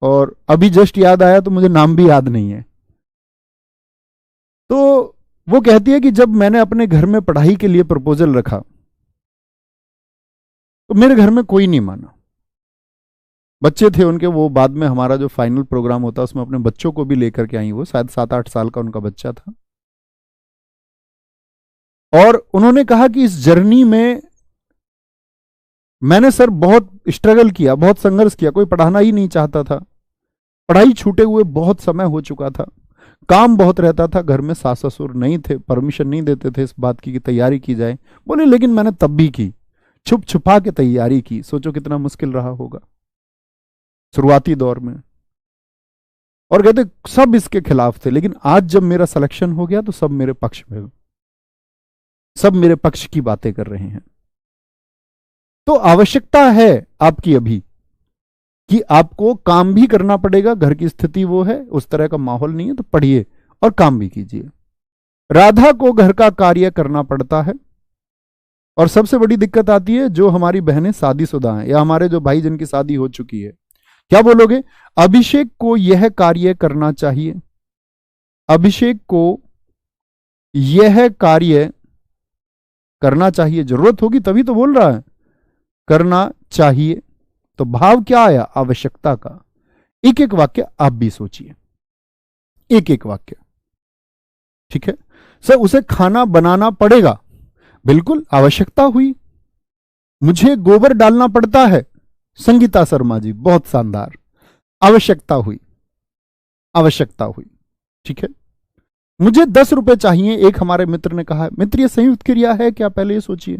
और अभी जस्ट याद आया तो मुझे नाम भी याद नहीं है। तो वो कहती है कि जब मैंने अपने घर में पढ़ाई के लिए प्रपोजल रखा तो मेरे घर में कोई नहीं माना। बच्चे थे उनके, वो बाद में हमारा जो फाइनल प्रोग्राम होता उसमें अपने बच्चों को भी लेकर के आई। वो शायद 7-8 साल का उनका बच्चा था। और उन्होंने कहा कि इस जर्नी में मैंने सर बहुत स्ट्रगल किया, बहुत संघर्ष किया। कोई पढ़ाना ही नहीं चाहता था, पढ़ाई छूटे हुए बहुत समय हो चुका था, काम बहुत रहता था, घर में सास ससुर नहीं थे, परमिशन नहीं देते थे इस बात की कि तैयारी की जाए। बोले लेकिन मैंने तब भी की, छुप छुपा के तैयारी की। सोचो कितना मुश्किल रहा होगा शुरुआती दौर में। और कहते सब इसके खिलाफ थे, लेकिन आज जब मेरा सिलेक्शन हो गया तो सब मेरे पक्ष में, सब मेरे पक्ष की बातें कर रहे हैं। तो आवश्यकता है आपकी अभी कि आपको काम भी करना पड़ेगा। घर की स्थिति वो है, उस तरह का माहौल नहीं है, तो पढ़िए और काम भी कीजिए। राधा को घर का कार्य करना पड़ता है। और सबसे बड़ी दिक्कत आती है जो हमारी बहनें शादीशुदा हैं या हमारे जो भाई जिनकी शादी हो चुकी है। क्या बोलोगे? अभिषेक को यह कार्य करना चाहिए, अभिषेक को यह कार्य करना चाहिए। जरूरत होगी तभी तो बोल रहा है, करना चाहिए। तो भाव क्या आया? आवश्यकता का। एक एक वाक्य आप भी सोचिए, एक एक वाक्य, ठीक है। सर उसे खाना बनाना पड़ेगा, बिल्कुल आवश्यकता हुई। मुझे गोबर डालना पड़ता है, संगीता शर्मा जी बहुत शानदार, आवश्यकता हुई, आवश्यकता हुई, ठीक है। मुझे 10 रुपए चाहिए, एक हमारे मित्र ने कहा। मित्र ये संयुक्त क्रिया है क्या? पहले ये सोचिए।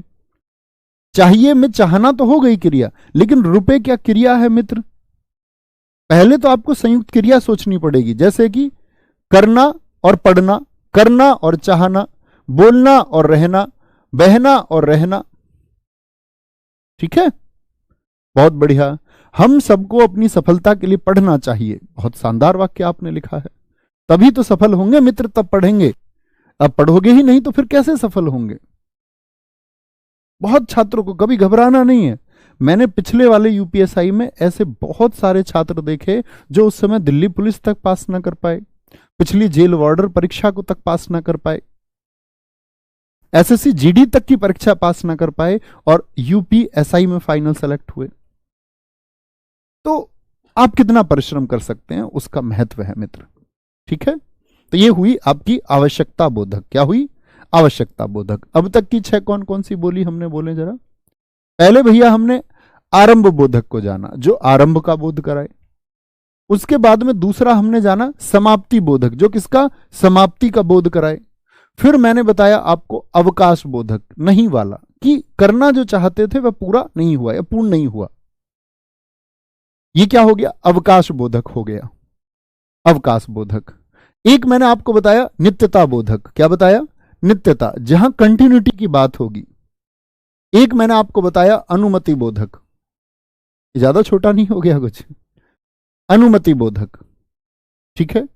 चाहिए में चाहना तो हो गई क्रिया, लेकिन रुपए क्या क्रिया है मित्र? पहले तो आपको संयुक्त क्रिया सोचनी पड़ेगी, जैसे कि करना और पढ़ना, करना और चाहना, बोलना और रहना, बहना और रहना, ठीक है। बहुत बढ़िया। हम सबको अपनी सफलता के लिए पढ़ना चाहिए। बहुत शानदार वाक्य आपने लिखा है। तभी तो सफल होंगे मित्र, तब पढ़ेंगे। अब पढ़ोगे ही नहीं तो फिर कैसे सफल होंगे? बहुत छात्रों को, कभी घबराना नहीं है। मैंने पिछले वाले यूपीएसआई में ऐसे बहुत सारे छात्र देखे जो उस समय दिल्ली पुलिस तक पास ना कर पाए, पिछली जेल वार्डर परीक्षा को तक पास ना कर पाए, एसएससी जीडी तक की परीक्षा पास ना कर पाए, और यूपीएसआई में फाइनल सेलेक्ट हुए। तो आप कितना परिश्रम कर सकते हैं, उसका महत्व है मित्र, ठीक है। तो ये हुई आपकी आवश्यकता बोधक। क्या हुई? आवश्यकता बोधक। अब तक की 6 कौन कौन सी बोली हमने? बोले जरा। पहले भैया हमने आरंभ बोधक को जाना, जो आरंभ का बोध कराए। उसके बाद में दूसरा हमने जाना समाप्ति बोधक, जो किसका? समाप्ति का बोध कराए। फिर मैंने बताया आपको अवकाश बोधक, नहीं वाला, कि करना जो चाहते थे वह पूरा नहीं हुआ या पूर्ण नहीं हुआ। ये क्या हो गया? अवकाश बोधक हो गया, अवकाश बोधक। एक मैंने आपको बताया नित्यता बोधक। क्या बताया? नित्यता, जहां कंटिन्यूटी की बात होगी। एक मैंने आपको बताया अनुमति बोधक, ज्यादा छोटा नहीं हो गया कुछ? अनुमति बोधक, ठीक है।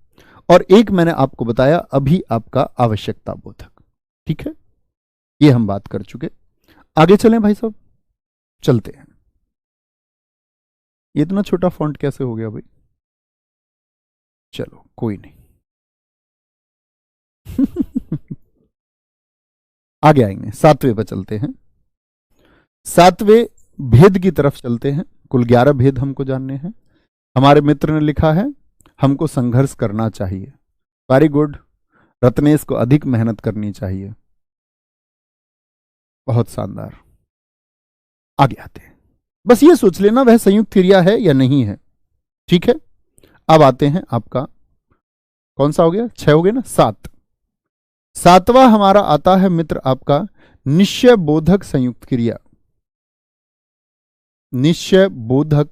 और एक मैंने आपको बताया अभी आपका आवश्यकता बोधक, ठीक है। ये हम बात कर चुके। आगे चलें भाई साहब, चलते हैं। ये इतना छोटा फॉन्ट कैसे हो गया भाई? चलो कोई नहीं। आगे आएंगे, 7वें पर चलते हैं। सातवें भेद की तरफ चलते हैं। कुल 11 भेद हमको जानने हैं। हमारे मित्र ने लिखा है हमको संघर्ष करना चाहिए। Very good. रत्नेश को अधिक मेहनत करनी चाहिए। बहुत शानदार। आगे आते हैं। बस ये सोच लेना वह संयुक्त क्रिया है या नहीं है। ठीक है। अब आते हैं आपका कौन सा हो गया, 6 हो गया ना, 7। सातवां हमारा आता है मित्र आपका निश्चय बोधक संयुक्त क्रिया। निश्चय बोधक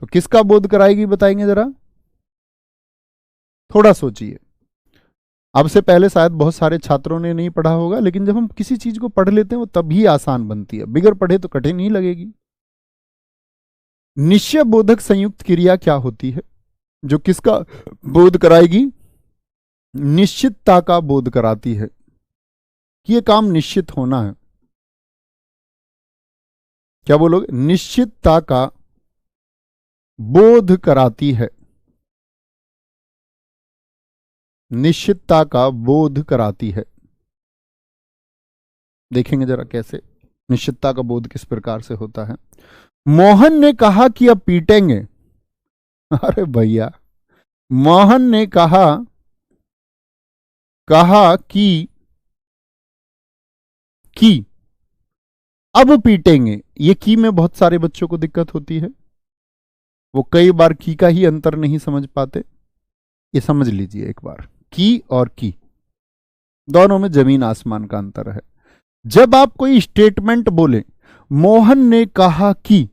तो किसका बोध कराएगी बताएंगे जरा, थोड़ा सोचिए। अब से पहले शायद बहुत सारे छात्रों ने नहीं पढ़ा होगा, लेकिन जब हम किसी चीज को पढ़ लेते हैं वो तभी आसान बनती है, बिगर पढ़े तो कठिन ही लगेगी। निश्चय बोधक संयुक्त क्रिया क्या होती है जो किसका बोध कराएगी, निश्चितता का बोध कराती है कि यह काम निश्चित होना है। क्या बोलोगे, निश्चितता का बोध कराती है, निश्चितता का बोध कराती है। देखेंगे जरा कैसे निश्चितता का बोध किस प्रकार से होता है। मोहन ने कहा कि अब पीटेंगे। अरे भैया, मोहन ने कहा कि अब पीटेंगे। ये की में बहुत सारे बच्चों को दिक्कत होती है, वो कई बार की का ही अंतर नहीं समझ पाते। ये समझ लीजिए एक बार, की और की दोनों में जमीन आसमान का अंतर है। जब आप कोई स्टेटमेंट बोले, मोहन ने कहा कि,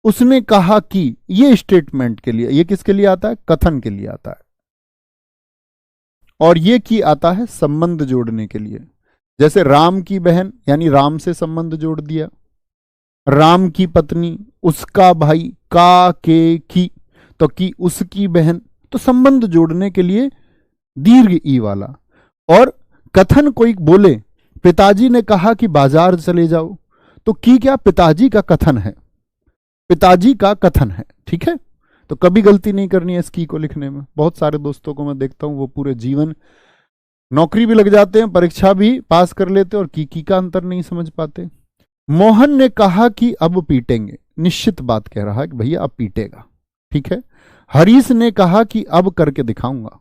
उसने कहा कि, ये स्टेटमेंट के लिए, ये किसके लिए आता है, कथन के लिए आता है। और ये की आता है संबंध जोड़ने के लिए। जैसे राम की बहन यानी राम से संबंध जोड़ दिया, राम की पत्नी, उसका भाई, का के की, तो की उसकी बहन, तो संबंध जोड़ने के लिए दीर्घ ई वाला। और कथन कोई बोले, पिताजी ने कहा कि बाजार चले जाओ, तो की क्या, पिताजी का कथन है, पिताजी का कथन है। ठीक है, तो कभी गलती नहीं करनी है इस की को लिखने में। बहुत सारे दोस्तों को मैं देखता हूं वो पूरे जीवन नौकरी भी लग जाते हैं, परीक्षा भी पास कर लेते और की का अंतर नहीं समझ पाते। मोहन ने कहा कि अब पीटेंगे, निश्चित बात कह रहा है कि भैया अब पीटेगा। ठीक है। हरीश ने कहा कि अब करके दिखाऊंगा,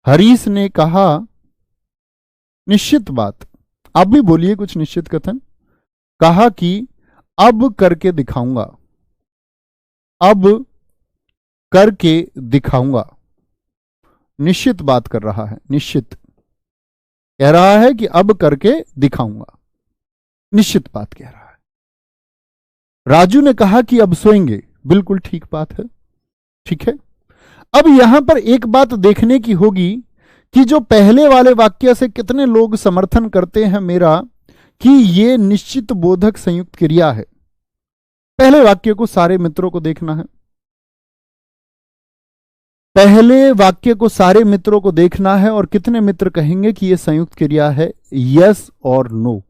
हरीश ने कहा, निश्चित बात। आप भी बोलिए कुछ निश्चित कथन। कहा कि अब करके दिखाऊंगा, अब करके दिखाऊंगा। निश्चित बात कर रहा है, निश्चित कह रहा है कि अब करके दिखाऊंगा, निश्चित बात कह रहा है। राजू ने कहा कि अब सोएंगे, बिल्कुल ठीक बात है। ठीक है। अब यहां पर एक बात देखने की होगी कि जो पहले वाले वाक्य से कितने लोग समर्थन करते हैं मेरा कि ये निश्चित बोधक संयुक्त क्रिया है। पहले वाक्य को सारे मित्रों को देखना है, पहले वाक्य को सारे मित्रों को देखना है और कितने मित्र कहेंगे कि यह संयुक्त क्रिया है, यस और नो।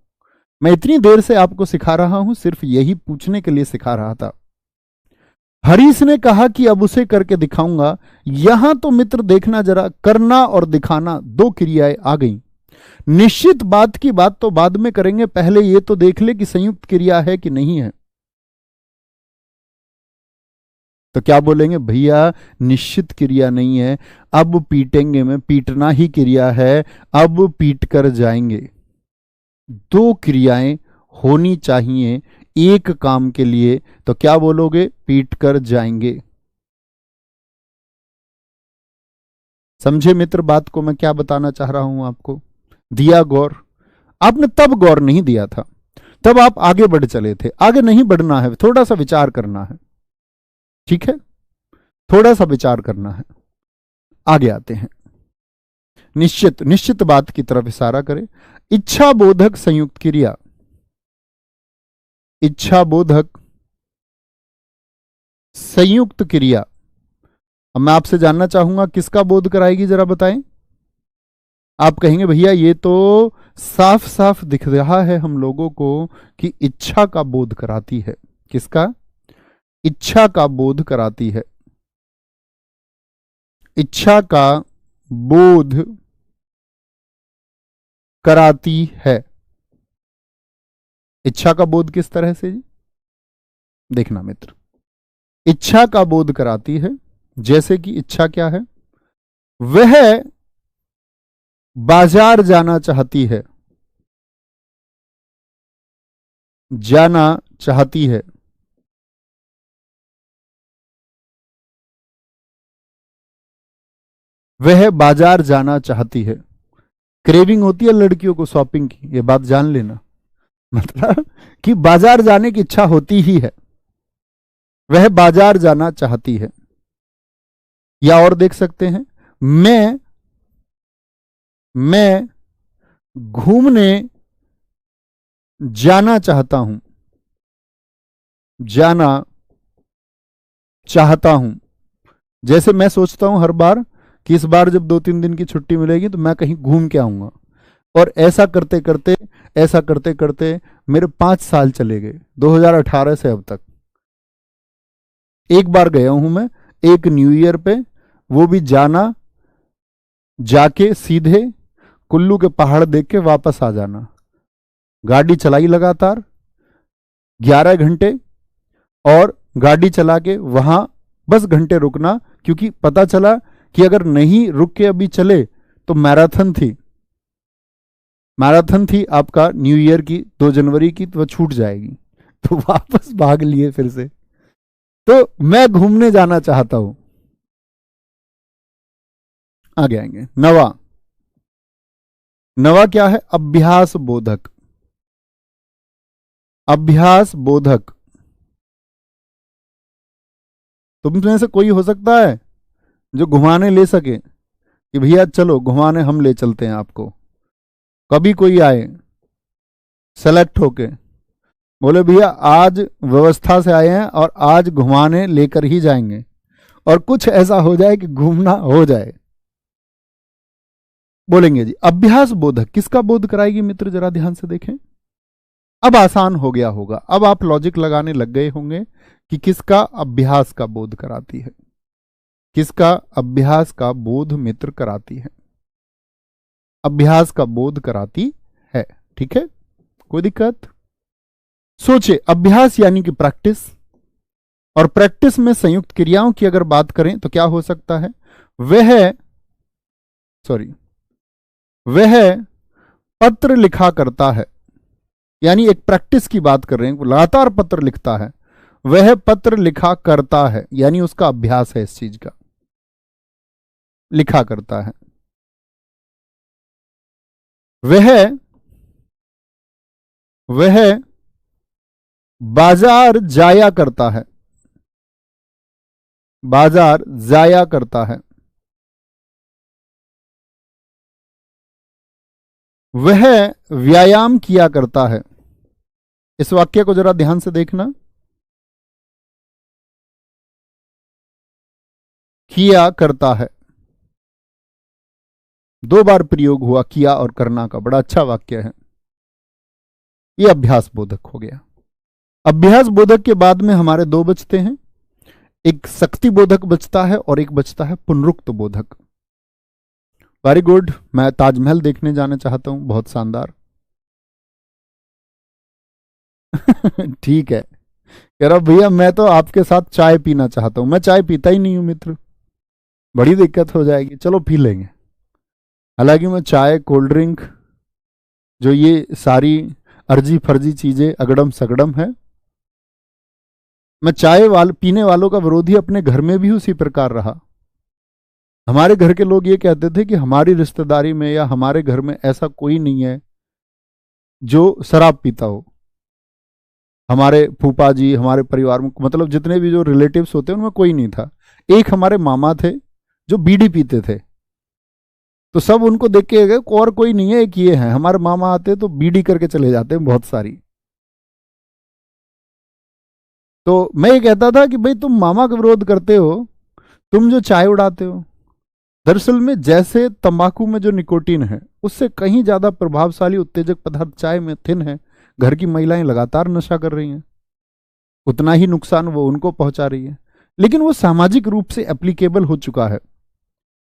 मैं इतनी देर से आपको सिखा रहा हूं, सिर्फ यही पूछने के लिए सिखा रहा था। हरीश ने कहा कि अब उसे करके दिखाऊंगा। यहां तो मित्र देखना जरा, करना और दिखाना दो क्रियाएं आ गई। निश्चित बात की बात तो बाद में करेंगे, पहले यह तो देख ले कि संयुक्त क्रिया है कि नहीं है। तो क्या बोलेंगे, भैया निश्चित क्रिया नहीं है, अब पीटेंगे में पीटना ही क्रिया है, अब पीट कर जाएंगे। दो क्रियाएं होनी चाहिए एक काम के लिए, तो क्या बोलोगे, पीट कर जाएंगे। समझे मित्र बात को मैं क्या बताना चाह रहा हूं आपको, दिया गौर। आपने तब गौर नहीं दिया था, तब आप आगे बढ़ चले थे। आगे नहीं बढ़ना है, थोड़ा सा विचार करना है। ठीक है, थोड़ा सा विचार करना है। आगे आते हैं। निश्चित, निश्चित बात की तरफ इशारा करें। इच्छा बोधक संयुक्त क्रिया, इच्छा बोधक संयुक्त क्रिया। अब मैं आपसे जानना चाहूंगा किसका बोध कराएगी, जरा बताएं। आप कहेंगे भैया ये तो साफ साफ दिख रहा है हम लोगों को कि इच्छा का बोध कराती है। किसका, इच्छा का बोध कराती है, इच्छा का बोध कराती है। इच्छा का बोध किस तरह से जी? देखना मित्र, इच्छा का बोध कराती है, जैसे कि इच्छा क्या है? वह बाजार जाना चाहती है, जाना चाहती है। वह बाजार जाना चाहती है। क्रेविंग होती है लड़कियों को शॉपिंग की, ये बात जान लेना। मतलब कि बाजार जाने की इच्छा होती ही है, वह बाजार जाना चाहती है। या और देख सकते हैं, मैं घूमने जाना चाहता हूं, जाना चाहता हूं। जैसे मैं सोचता हूं हर बार कि इस बार जब 2-3 दिन की छुट्टी मिलेगी तो मैं कहीं घूम के आऊंगा, और ऐसा करते करते मेरे 5 साल चले गए, 2018 से अब तक। एक बार गया हूं मैं, एक न्यू ईयर पे, वो भी जाके सीधे कुल्लू के पहाड़ देख के वापस आ जाना। गाड़ी चलाई लगातार 11 घंटे, और गाड़ी चला के वहां बस घंटे रुकना, क्योंकि पता चला कि अगर नहीं रुक के अभी चले तो मैराथन थी आपका न्यू ईयर की, 2 जनवरी की, तो वह छूट जाएगी, तो वापस भाग लिए फिर से। तो मैं घूमने जाना चाहता हूं। आगे आएंगे। नवा क्या है? अभ्यास बोधक। अभ्यास बोधक। तुम में से कोई हो सकता है जो घुमाने ले सके कि भैया चलो घुमाने हम ले चलते हैं आपको। कभी कोई आए सेलेक्ट होके बोले भैया आज व्यवस्था से आए हैं और आज घुमाने लेकर ही जाएंगे, और कुछ ऐसा हो जाए कि घूमना हो जाए, बोलेंगे जी अभ्यास बोधक। किसका बोध कराएगी मित्र, जरा ध्यान से देखें। अब आसान हो गया होगा, अब आप लॉजिक लगाने लग गए होंगे कि किसका अभ्यास का बोध कराती है, किसका अभ्यास का बोध मित्र कराती है। अभ्यास का बोध कराती है, ठीक है, कोई दिक्कत? सोचे, अभ्यास यानी कि प्रैक्टिस, और प्रैक्टिस में संयुक्त क्रियाओं की अगर बात करें तो क्या हो सकता है? वह पत्र लिखा करता है, यानी एक प्रैक्टिस की बात कर रहे हैं, लगातार पत्र लिखता है। वह पत्र लिखा करता है, यानी उसका अभ्यास है इस चीज का, लिखा करता है। वह बाजार जाया करता है, बाजार जाया करता है। वह व्यायाम किया करता है। इस वाक्य को जरा ध्यान से देखना। किया करता है, 2 बार प्रयोग हुआ किया और करना का, बड़ा अच्छा वाक्य है। यह अभ्यास बोधक हो गया। अभ्यास बोधक के बाद में हमारे 2 बचते हैं, एक शक्ति बोधक बचता है और एक बचता है पुनरुक्त बोधक। वेरी गुड, मैं ताजमहल देखने जाना चाहता हूं, बहुत शानदार। ठीक है, कह रहा भैया मैं तो आपके साथ चाय पीना चाहता हूं। मैं चाय पीता ही नहीं हूं मित्र, बड़ी दिक्कत हो जाएगी। चलो पी लेंगे। हालांकि मैं चाय, कोल्ड ड्रिंक, जो ये सारी अर्जी फर्जी चीजें अगड़म सगड़म है, मैं चाय पीने वालों का विरोधी अपने घर में भी उसी प्रकार रहा। हमारे घर के लोग ये कहते थे कि हमारी रिश्तेदारी में या हमारे घर में ऐसा कोई नहीं है जो शराब पीता हो। हमारे फूफा जी, हमारे परिवार में, मतलब जितने भी जो रिलेटिव्स होते हैं उनमें कोई नहीं था। एक हमारे मामा थे जो बीड़ी पीते थे, तो सब उनको देख के गए, और कोई नहीं है, एक ये है। हमारे मामा आते तो बीड़ी करके चले जाते हैं बहुत सारी। तो मैं ये कहता था कि भाई तुम मामा का विरोध करते हो, तुम जो चाय उड़ाते हो, दरअसल में जैसे तंबाकू में जो निकोटीन है उससे कहीं ज्यादा प्रभावशाली उत्तेजक पदार्थ चाय में थिन है। घर की महिलाएं लगातार नशा कर रही हैं, उतना ही नुकसान वो उनको पहुंचा रही है, लेकिन वो सामाजिक रूप से एप्लीकेबल हो चुका है,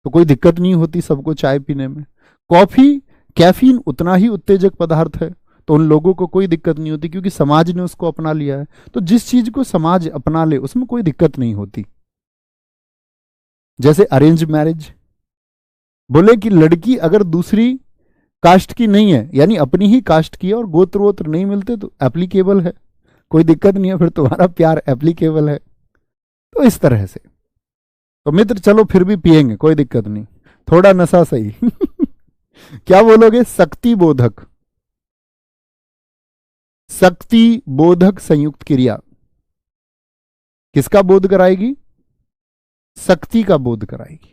तो कोई दिक्कत नहीं होती सबको चाय पीने में। कॉफी, कैफीन उतना ही उत्तेजक पदार्थ है, तो उन लोगों को कोई दिक्कत नहीं होती, क्योंकि समाज ने उसको अपना लिया है। तो जिस चीज को समाज अपना ले उसमें कोई दिक्कत नहीं होती। जैसे अरेंज मैरिज, बोले कि लड़की अगर दूसरी कास्ट की नहीं है, यानी अपनी ही कास्ट की है, और गोत्र वोत्र नहीं मिलते, तो एप्लीकेबल है, कोई दिक्कत नहीं है, फिर तुम्हारा प्यार एप्लीकेबल है। तो इस तरह से तो मित्र चलो फिर भी पिएंगे, कोई दिक्कत नहीं, थोड़ा नशा सही। क्या बोलोगे? शक्ति बोधक, शक्ति बोधक संयुक्त क्रिया किसका बोध कराएगी? शक्ति का बोध कराएगी।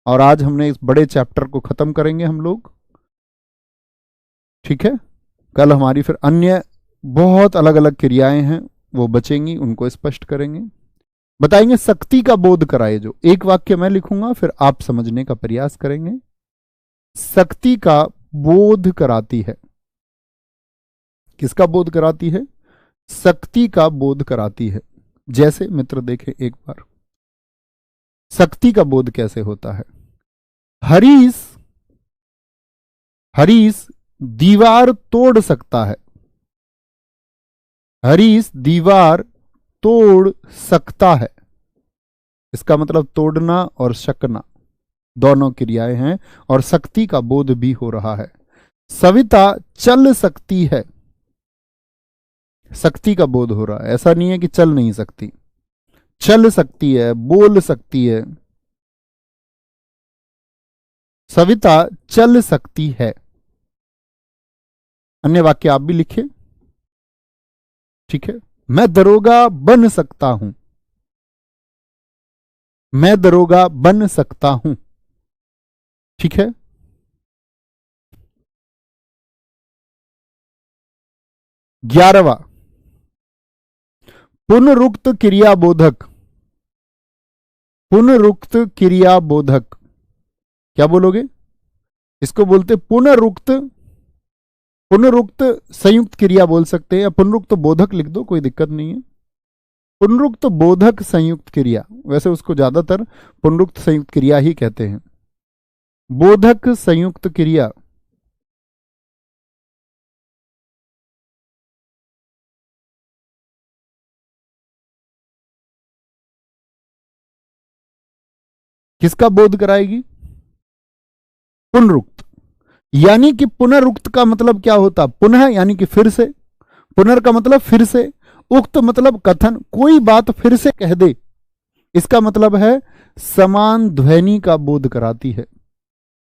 और आज हमने इस बड़े चैप्टर को खत्म करेंगे हम लोग, ठीक है। कल हमारी फिर अन्य बहुत अलग अलग क्रियाएं हैं, वो बचेंगी, उनको स्पष्ट करेंगे, बताएंगे। शक्ति का बोध कराए, जो एक वाक्य मैं लिखूंगा, फिर आप समझने का प्रयास करेंगे। शक्ति का बोध कराती है। किसका बोध कराती है? शक्ति का बोध कराती है। जैसे मित्र देखें एक बार, शक्ति का बोध कैसे होता है। हरीश दीवार तोड़ सकता है। हरीश दीवार तोड़ सकता है, इसका मतलब तोड़ना और शकना दोनों क्रियाएं हैं, और शक्ति का बोध भी हो रहा है। सविता चल सकती है, शक्ति का बोध हो रहा है, ऐसा नहीं है कि चल नहीं सकती, चल सकती है, बोल सकती है। सविता चल सकती है। अन्य वाक्य आप भी लिखिए, ठीक है। मैं दरोगा बन सकता हूं, मैं दरोगा बन सकता हूं, ठीक है। ग्यारहवा, पुनरुक्त क्रियाबोधक, पुनरुक्त क्रियाबोधक क्या बोलोगे? इसको बोलते पुनरुक्त, पुनरुक्त संयुक्त क्रिया बोल सकते हैं, या पुनरुक्त बोधक लिख दो, कोई दिक्कत नहीं है। पुनरुक्त बोधक संयुक्त क्रिया, वैसे उसको ज्यादातर पुनरुक्त संयुक्त क्रिया ही कहते हैं। बोधक संयुक्त क्रिया, किसका बोध कराएगी? पुनरुक्त। यानी कि पुनरुक्त का मतलब क्या होता? पुनः यानी कि फिर से, पुनर् का मतलब फिर से, उक्त मतलब कथन, कोई बात फिर से कह दे, इसका मतलब है समान ध्वनि का बोध कराती है।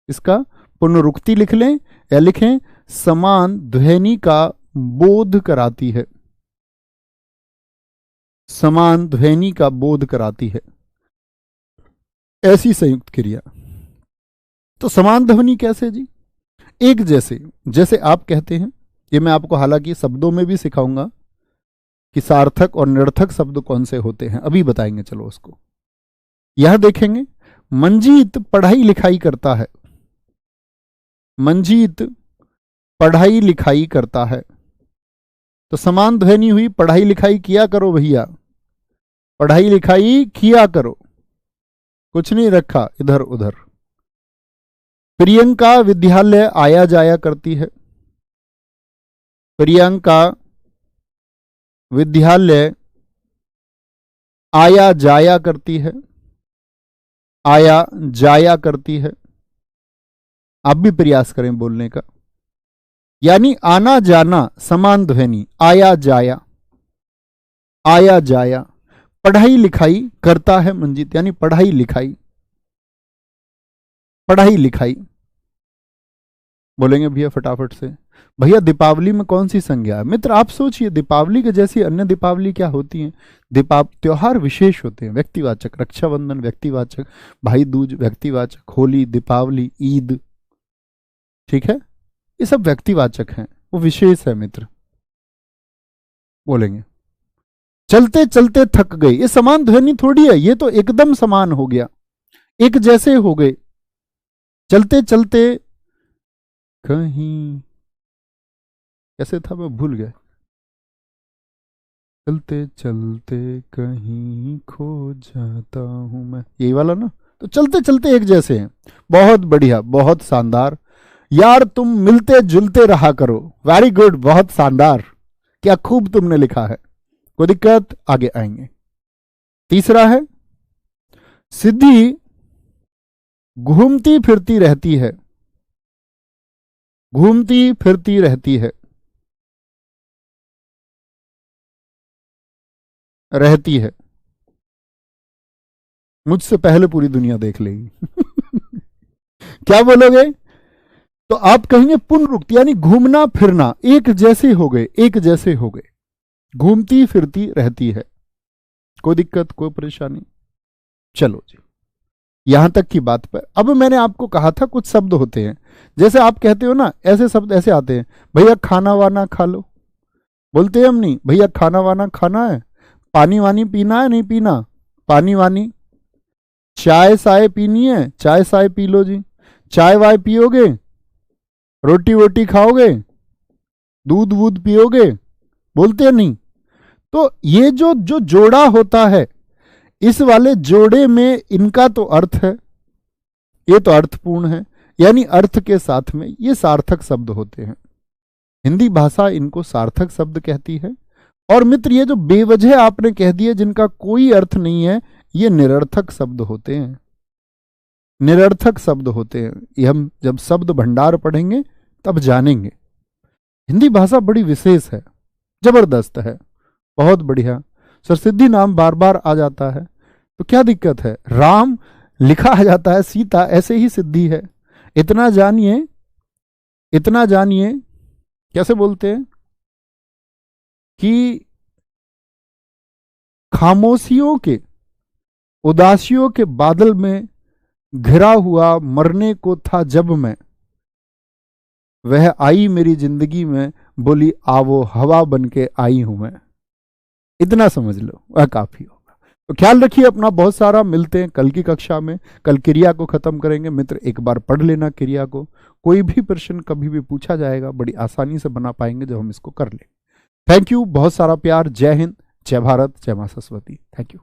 इसका पुनरुक्ति लिख लें या लिखें समान ध्वनि का बोध कराती है, समान ध्वनि का बोध कराती है, ऐसी संयुक्त क्रिया। तो समान ध्वनि कैसे जी? एक जैसे, जैसे आप कहते हैं, ये मैं आपको हालांकि शब्दों में भी सिखाऊंगा कि सार्थक और निरर्थक शब्द कौन से होते हैं, अभी बताएंगे, चलो उसको। यह देखेंगे, मंजीत पढ़ाई लिखाई करता है, मंजीत पढ़ाई लिखाई करता है, तो समान ध्वनि हुई, पढ़ाई लिखाई किया करो भैया, पढ़ाई लिखाई किया करो, कुछ नहीं रखा इधर उधर। प्रियंका विद्यालय आया जाया करती है, प्रियंका विद्यालय आया जाया करती है, आया जाया करती है। आप भी प्रयास करें बोलने का, यानी आना जाना समान ध्वनि, आया जाया, आया जाया। पढ़ाई लिखाई करता है मंजीत, यानी पढ़ाई लिखाई, पढ़ाई लिखाई बोलेंगे भैया फटाफट से। भैया दीपावली में कौन सी संज्ञा है? मित्र आप सोचिए, दीपावली के जैसी अन्य दीपावली क्या होती हैं? त्योहार विशेष होते हैं, व्यक्तिवाचक, रक्षाबंधन व्यक्तिवाचक, भाई दूज व्यक्तिवाचक, होली, दीपावली, ईद, ठीक है, ये सब व्यक्तिवाचक हैं, वो विशेष है मित्र। बोलेंगे चलते चलते थक गए, ये समान ध्वनि थोड़ी है, ये तो एकदम समान हो गया, एक जैसे हो गए। चलते चलते कहीं, कैसे था मैं भूल गया, चलते चलते कहीं खो जाता हूं मैं, यही वाला ना। तो चलते चलते एक जैसे हैं, बहुत बढ़िया, बहुत शानदार। यार तुम मिलते जुलते रहा करो। वेरी गुड, बहुत शानदार, क्या खूब तुमने लिखा है। कोई दिक्कत, आगे आएंगे। तीसरा है सिद्धि घूमती फिरती रहती है। घूमती फिरती रहती है, रहती है, मुझसे पहले पूरी दुनिया देख लेगी। क्या बोलोगे? तो आप कहेंगे पुनरुक्ति, यानी घूमना फिरना, एक जैसे हो गए, एक जैसे हो गए। घूमती फिरती रहती है। कोई दिक्कत, कोई परेशानी? चलो जी, यहां तक की बात पर। अब मैंने आपको कहा था कुछ शब्द होते हैं, जैसे आप कहते हो ना, ऐसे शब्द ऐसे आते हैं, भैया खाना वाना खा लो। बोलते हैं हम नहीं, भैया खाना वाना खाना है, पानी वानी पीना है, नहीं पीना, पानी वानी, चाय साय पीनी है, चाय साय पी लो जी, चाय वाय पियोगे, रोटी वोटी खाओगे, दूध वूध पियोगे, बोलते हैं नहीं। तो ये जो जो जोड़ा होता है, इस वाले जोड़े में इनका तो अर्थ है, ये तो अर्थपूर्ण है, यानी अर्थ के साथ में ये सार्थक शब्द होते हैं। हिंदी भाषा इनको सार्थक शब्द कहती है। और मित्र, ये जो बेवजह आपने कह दिए जिनका कोई अर्थ नहीं है, ये निरर्थक शब्द होते हैं। निरर्थक शब्द होते हैं, ये हम जब शब्द भंडार पढ़ेंगे तब जानेंगे। हिंदी भाषा बड़ी विशेष है, जबरदस्त है, बहुत बढ़िया। सर सिद्धि नाम बार बार आ जाता है तो क्या दिक्कत है? राम लिखा आ जाता है, सीता, ऐसे ही सिद्धि है। इतना जानिए, इतना जानिए, कैसे बोलते हैं कि खामोशियों के, उदासियों के बादल में घिरा हुआ मरने को था जब मैं, वह आई मेरी जिंदगी में, बोली आवो हवा बन के आई हूं मैं। इतना समझ लो, वह काफी होगा। तो ख्याल रखिए अपना बहुत सारा। मिलते हैं कल की कक्षा में। कल क्रिया को खत्म करेंगे। मित्र एक बार पढ़ लेना क्रिया को, कोई भी प्रश्न कभी भी पूछा जाएगा बड़ी आसानी से बना पाएंगे जब हम इसको कर लें। थैंक यू, बहुत सारा प्यार। जय हिंद, जय भारत, जय मां सरस्वती। Thank you.